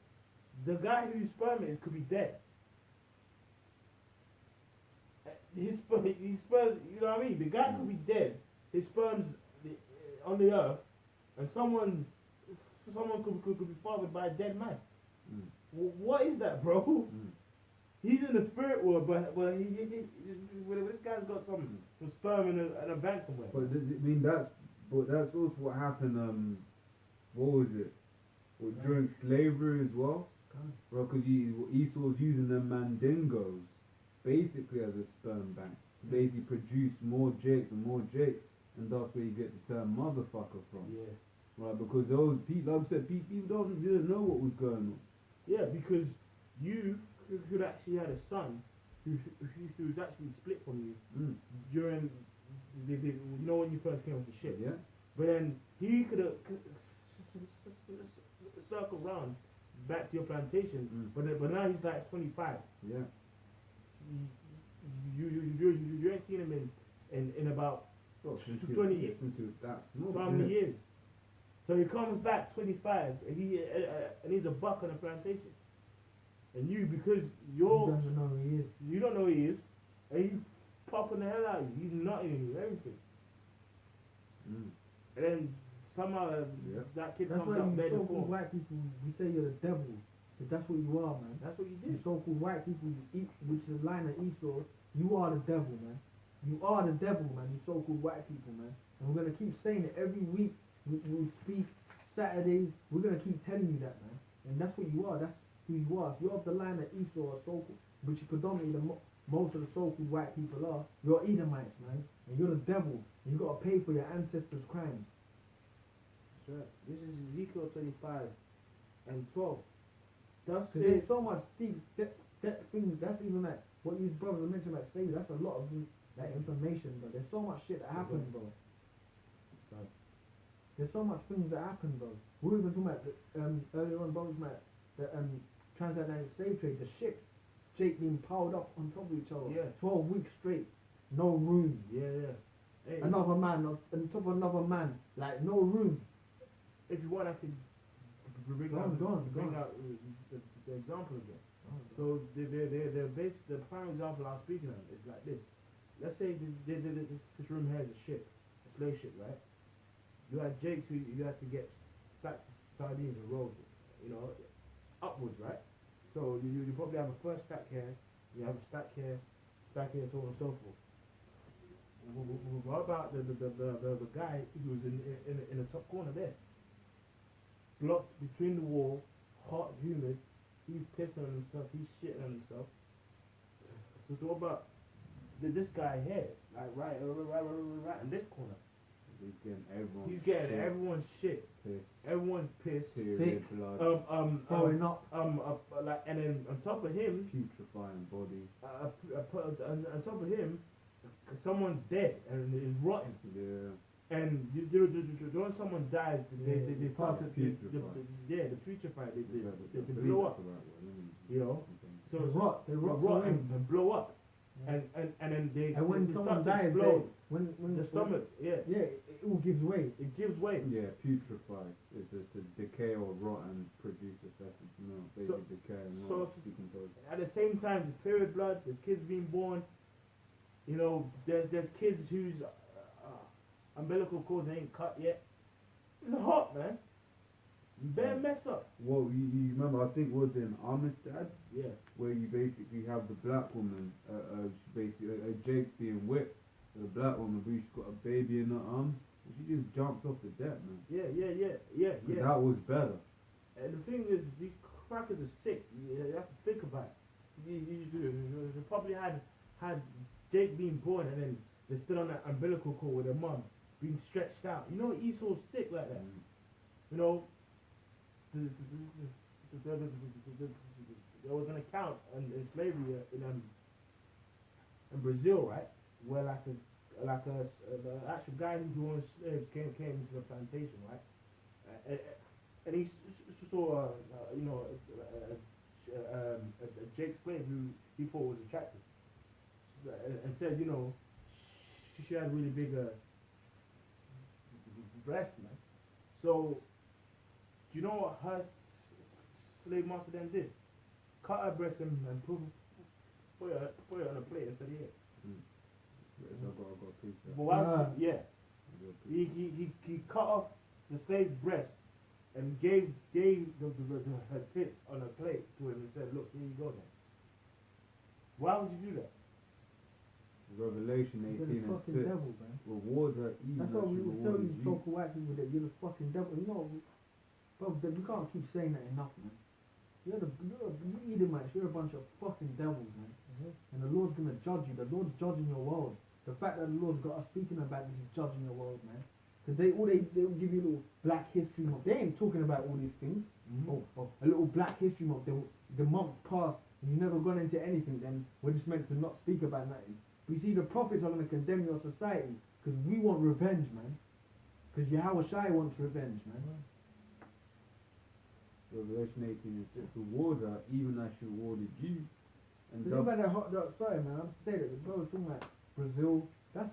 The guy whose sperm it is could be dead. His sperm, you know what I mean? The guy could be dead. His sperm's on the earth, and someone could be fathered by a dead man. What is that, bro? He's in the spirit world, but this guy's got some sperm in a bank somewhere. But that's also what happened. What was it? During slavery as well, bro. Because Esau was using them mandingos basically as a sperm bank to basically produce more jakes, and that's where you get the term motherfucker from. Yeah. Right, because those people, like I said, people didn't know what was going on. Yeah, because you could actually had a son who was actually split from you during you know when you first came on the ship. Yeah. But then he could have circled round back to your plantation. But now he's like 25. Yeah. You ain't seen him in about 20 years. How many years? So he comes back 25 and he's a buck on a plantation. And you, because you don't know who he is. You don't know who he is, and he's popping the hell out of you. He's nutting you, everything. And then somehow that kid that's comes up why dead. you so-called white people, we say you're the devil. But that's what you are, man. That's what you You did. so-called white people, which is the line of Esau, you are the devil, man. You are the devil, man. You so-called white people, man. And we're gonna keep saying it every week. We speak Saturdays. We're gonna keep telling you that, man. And that's what you are. That's who you are. If you're of the line of Esau or so-called, which predominantly most of the so-called white people are, you're Edomites, man. And you're the devil. And you gotta pay for your ancestors' crimes. That's right. This is Ezekiel 35 and 12. Thus Because there's so much deep things. That's even like what you brothers mentioned about slavery. That's a lot of information, but there's so much shit that happened, bro. Right. There's so much things that happen, bro. We were even talking about earlier on, brothers, about the transatlantic slave trade. The ship, Jake being piled up on top of each other. Yeah. 12 weeks straight, no room. Yeah. Hey, Another man on top of another man, like no room. if you want, I can bring Go on. out the example again. So the prime example I'm speaking of is like this. Let's say this room here is a ship, a slave ship, right? You had Jakes who you had to get back to sardines and rolls, you know, upwards, right? So you probably have a first stack here, you have a stack here, so on and so forth. What about the guy who was in the top corner there? Blocked between the wall, hot, humid, he's pissing on himself, he's shitting on himself. So what about this guy here, like right in this corner? He's getting everyone's He's getting shit, everyone's shit. pissed, Everyone's pissed. period, Sick. blood, Throwing up. Like, and then on top of him, putrefying body. on top of him, someone's dead and is rotten. Yeah. And when someone dies, they start to putrefy. the putrefy. They I believe blow that's up. the right word, let me- You know. So They rot rot away. and blow up. Yeah. And then they And when they someone start to dies, explode. when The stomach, yeah, it all gives way. it gives way. Yeah, putrefied. It's just a decay or rot and produce a fetid smell. Basic decay and so- rot, decompose. At the same time, there's period blood. There's kids being born. You know, there's kids whose umbilical cords ain't cut yet. It's hot, man. Bare mess up. Well, you remember, I think it was in Amistad, Yeah. where you basically have the black woman, basically, Jake being whipped. The black woman, who she's got a baby in her arms, and she just jumped off the deck, man. Yeah. 'Cause that was better. And the thing is, these crackers are sick. You have to think about it. They probably had Jake being born and then they're still on that umbilical cord with their mum being stretched out. You know, Esau's sick like that. You know, there was an account in slavery in Brazil, right, where the actual guy who owned slaves came into the plantation, right, and he saw a Jake slave who he thought was attractive, and said, you know, she had really big breasts, man. So, do you know what her slave master then did? Cut her breast and put it on a plate and said, here. Yes, I got a piece of that. But why? Ah. Yeah. I got a piece. He cut off the slave's breast and gave her tits on a plate to him and said, look, here you go then. Why would you do that? Revelation You're 18 the and fucking 6. devil, man. Reward her even That's as why she we will tell rewarded you you. so-called white people that you're the fucking devil. You know, bro, we can't keep saying that enough, man. You Edomites, you're a bunch of fucking devils, man. And the Lord's gonna judge you. The Lord's judging your world. The fact that the Lord's got us speaking about this is judging your world, man. Because they will give you a little Black History Month. They ain't talking about all these things. Mhm. Oh, a little Black History Month. The month passed and you've never gone into anything. Then we're just meant to not speak about nothing. But you see, the prophets are gonna condemn your society because we want revenge, man. Because Yahweh Shai wants revenge, man. Revelation 18 and 6. Reward her even as she rewarded you. And Think about that sorry, man. I'm saying it. The brother's talking about Brazil. That's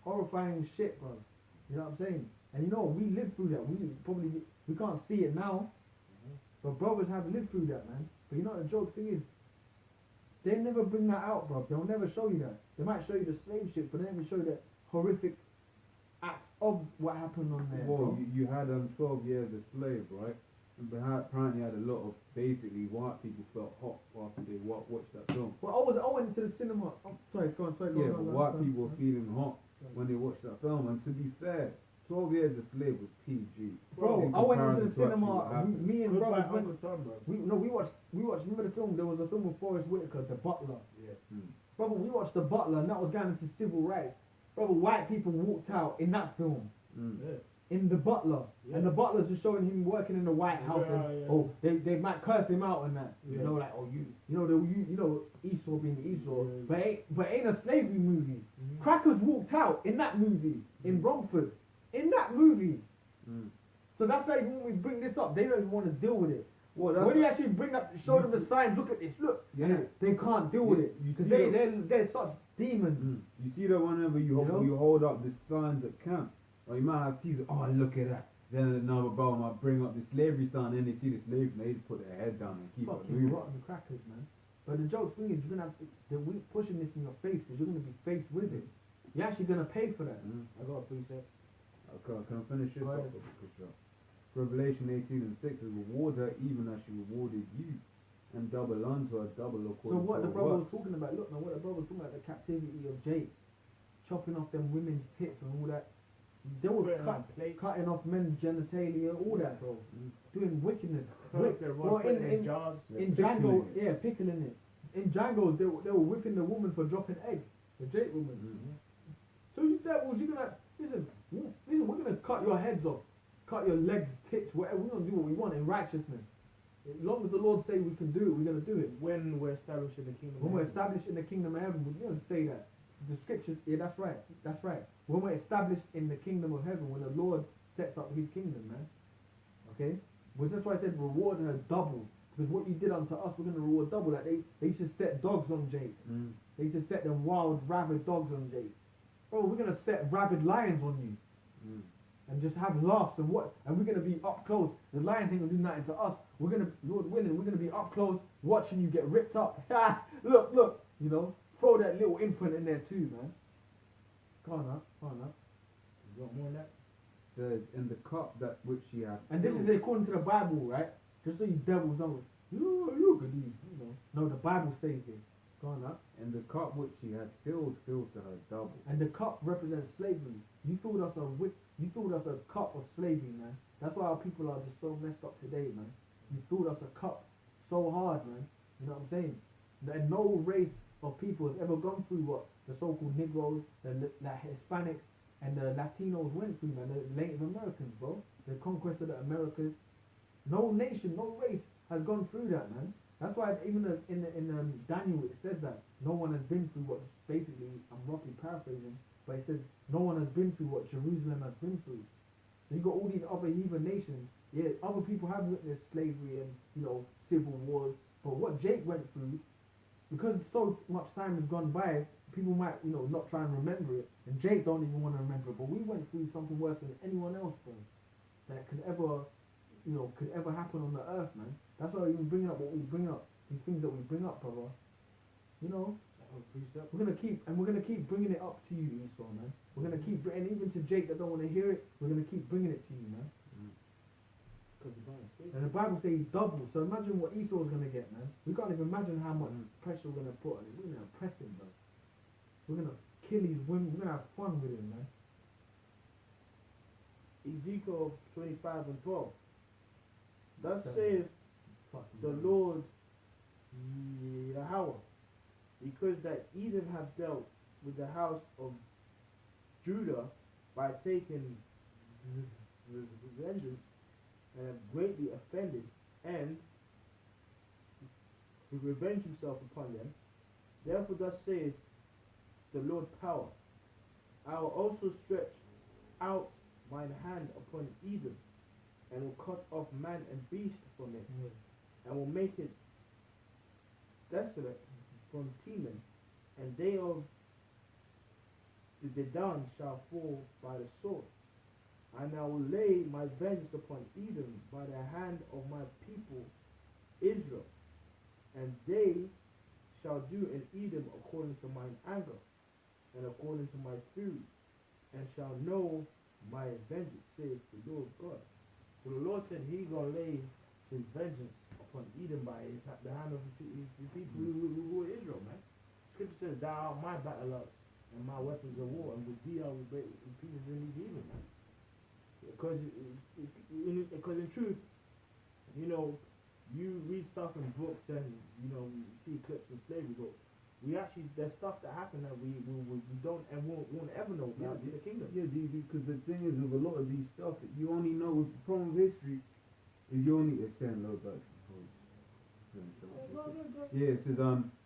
horrifying shit, bro. You know what I'm saying? And you know, we lived through that. We can't see it now, but brothers have lived through that, man. But you know what the joke thing is? They never bring that out, bro. They'll never show you that. They might show you the slave shit, but they never show you the horrific act of what happened on there. well, bro. you had 12 years a slave, right? And apparently had a lot of basically white people felt hot after they watched that film. Well, I went to the cinema. I'm sorry, go on. Yeah, but white people were feeling hot when they watched that film. And to be fair, 12 years a slave was PG. Bro, In I went into comparison the to actually cinema. what happened. Me and Goodbye, brothers went. Uncle Tom, bro. We watched. Remember the film? There was a film with Forrest Whitaker, The Butler. Yeah. Brother, we watched The Butler, and that was going into civil rights. Brother, white people walked out in that film. Yeah. In The Butler. Yeah. And the Butler's just showing him working in the White House. And, Yeah. oh, they might curse him out and that. Yeah. You know, like, oh, you know, Esau being Esau. Yeah. But ain't a slavery movie. Mhm. Crackers walked out in that movie. In Romford. In that movie. So that's why when we bring this up, they don't even want to deal with it. Well, that's When you actually bring up, show them the signs, look at this, look. Yeah. They can't deal with it. You Because see they're such demons. You see that whenever you know? hold up the signs at camp, or you might have seen, oh look at that. Then another bro might bring up the slavery sign, and they see the slave, and they just put their head down and keep it Fucking moving. rotten crackers, man. But the joke thing is, you're gonna have to we pushing this in your face because you're gonna be faced with it. You're actually gonna pay for that. I got a preset. Okay, can I finish this Go up? ahead. Revelation 18 and 6 is reward her even as she rewarded you, and double unto her double So according what to the her brother was works. talking about, look now, what the brother was talking about, the captivity of Jake, chopping off them women's tits and all that. They were Putting on plates. cutting off men's genitalia, all that, bro. Doing wickedness. They're Well, putting in in jars. in pickling Django, it. yeah, pickling it. In Django, they were whipping the woman for dropping eggs, the Jake woman. So you devils, you're gonna Listen, we're gonna cut your heads off, cut your legs, tits, whatever. We're gonna do what we want in righteousness. As long as the Lord say we can do it, we're gonna do it. When we're established in the kingdom. When we're established in the kingdom of heaven, we're gonna say that. The scriptures, yeah, that's right. That's right. When we're established in the kingdom of heaven, when the Lord sets up his kingdom, man. Okay? Well, that's why I said reward her double. Because what you did unto us, we're gonna reward double. Like they used to set dogs on Jake. They used to set them wild, rabid dogs on Jake. Bro, we're gonna set rabid lions on you. And just have laughs and we're gonna be up close. The lion thing will do nothing to us. We're gonna, Lord willing, we're gonna be up close watching you get ripped up. look, you know, throw that little infant in there too, man. Come on up. You want more than that? Says, in the cup that which she had. And this is according to the Bible, right? Just so you devils don't, you could you know. No, the Bible says this. Go on up. And the cup which she had filled to her double. And the cup represents slavery. You filled us a cup of slavery, man. That's why our people are just so messed up today, man. You filled us a cup so hard, man. You know what I'm saying? And no race of people has ever gone through what the so-called Negroes, the Hispanics, and the Latinos went through, man. The Native Americans, bro. The conquest of the Americas. No nation, no race has gone through that, man. That's why even in Daniel it says that no one has been through what, basically, I'm roughly paraphrasing, but it says no one has been through what Jerusalem has been through. So you got all these other heathen nations. Yeah, other people have witnessed slavery and, you know, civil wars. But what Jake went through, because so much time has gone by, people might, you know, not try and remember it. And Jake don't even want to remember it. But we went through something worse than anyone else, bro. That could ever happen on the earth, man. That's why we're bringing up what we bring up, these things that we bring up, brother. You know, we're gonna keep bringing it up to you, Esau, man. We're gonna keep, and even to Jake that don't want to hear it, we're gonna keep bringing it to you, man. And the Bible says double. So imagine what Esau's gonna get, man. We can't even imagine how much pressure we're gonna put on him. We're gonna oppress him, bro. We're gonna kill his women. We're gonna have fun with him, man. Ezekiel 25 and 12. Thus saith the Lord Yahweh, because that Edom have dealt with the house of Judah by taking vengeance and have greatly offended, and he revenged himself upon them. Therefore thus saith the Lord power, I will also stretch out mine hand upon Edom, and will cut off man and beast from it, and will make it desolate from Teman, and they of the Dedan shall fall by the sword. And I will lay my vengeance upon Edom by the hand of my people Israel, and they shall do in Edom according to mine anger, and according to my fury, and shall know my vengeance, saith the Lord God. So the Lord said He's gonna lay His vengeance upon Edom by the hand of the people who are Israel, man. Scripture says, "Thou art my battle axe and my weapons of war, and with thee I will break in pieces in these heathen, man." Because in truth, you know, you read stuff in books and you know you see clips of slavery, but we actually there's stuff that happened that we don't and won't ever know about in the kingdom. Yeah, because the thing is with a lot of these stuff, you only know with the problem with history is you only saying low back. Yeah, it says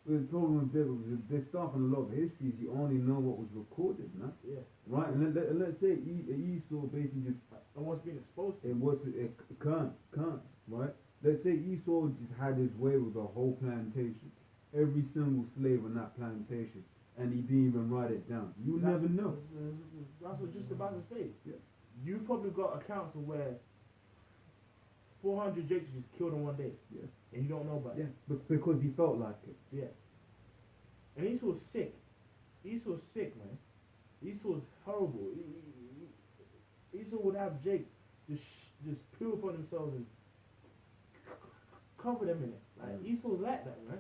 with the problem with this stuff and a lot of histories, you only know what was recorded, man. Yeah. Right, and let's say Esau basically just and what's being exposed to. It can't, right? Let's say Esau just had his way with the whole plantation, every single slave on that plantation, and he didn't even write it down. You never know. That's what I was just about to say. Yeah. You probably got accounts of where 400 Jakes was killed in one day. Yeah. And you don't know about it. Yeah, but because he felt like it. Yeah. And Esau's sick. Esau's sick, man. Esau's horrible. Esau would have Jake just purify themselves and cover them in it. Like Esau's like that, man.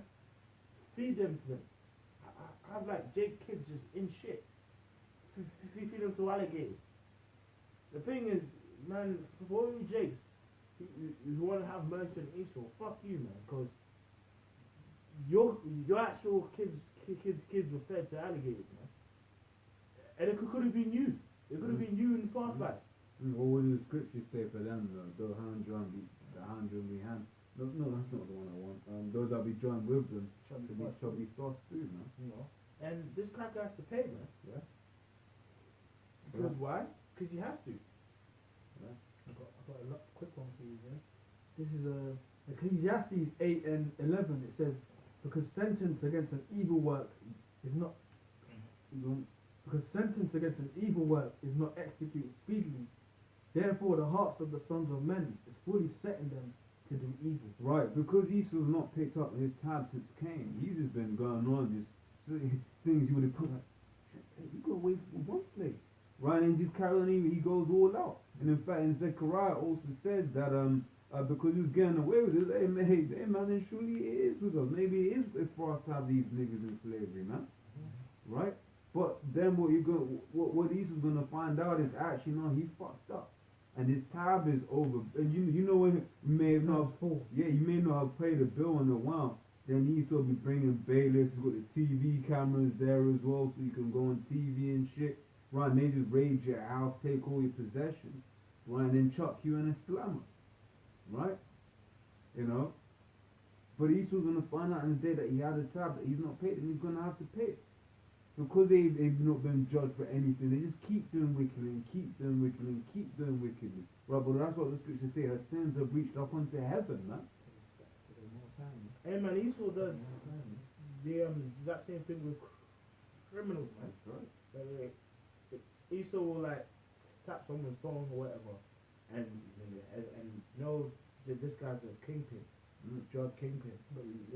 Feed them to them. Have like Jake kids just in shit. Feed them to alligators. The thing is, man, for all you Jakes, you want to have mercy on Esau, fuck you, man, because your actual kids were fed to alligators, man. And it could have been you. It could have been you in the past life. What would the scriptures say for them though? The hundred be hand. No, that's not the one I want. Those that be joined with them shall be fast too, man. You know. And this cracker has to pay, man. Yeah. Because why? Because he has to. Yeah. I got a quick one for you, yeah. This is Ecclesiastes 8 and 11. It says, because sentence against an evil work is not executed speedily. Therefore, the hearts of the sons of men is fully setting them to do evil. Right, because Esau's not picked up his tab since Cain. He's just been going on just things you would have put like, hey, you got away from one slave. Right, and just carry on, he goes all out. And in fact, in Zechariah also says that because he was getting away with it, hey man, then surely it is with us. Maybe it is for us to have these niggas in slavery, man. Right? But then what Esau's gonna find out is actually no, he fucked up. And his tab is over. And you know when you may not have paid a bill in a while. Then Esau be bringing bailiffs with the TV cameras there as well, so you can go on TV and shit. Right, and they just raid your house, take all your possessions, right, and then chuck you in a slammer, right? You know. But Esau's gonna find out in the day that he had a tab that he's not paid, and he's gonna have to pay it. Because they've not been judged for anything, they just keep doing wickedly and keep doing wickedly and keep doing wickedly. Right, but that's what the scriptures say, her sins have reached up unto heaven, man. Hey man, Esau does the that same thing with criminals, man. That's right. Like, Esau will like tap someone's phone or whatever, and know that this guy's a kingpin, drug kingpin,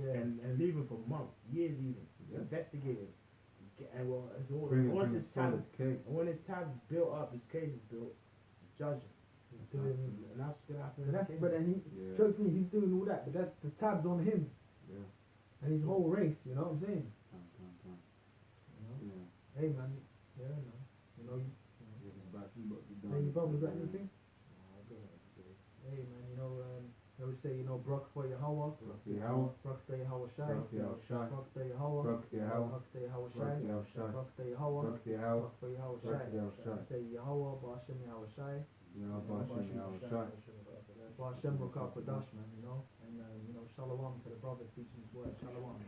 and leave him for months, years even, investigating. And when his tab's built up, his case is built, judge him. And that's gonna happen. But then trust me, he's doing all that, but that's the tab's on him. Yeah. And his whole race, you know what I'm saying? You know? Yeah. Hey man, man. You know, you probably got anything? Hey man, they always say, Brock for Yahweh, Brock for Yahweh Shai, Brock for Yahweh, Brock for Yahweh Shai, Brock for Yahweh, Brock for Yahweh Shai. Say Yahweh, Ba'ashem Yahweh Shai, Ba'ashem Rokah Kodash, man, and Shalom to the brothers teaching his word, Shalom,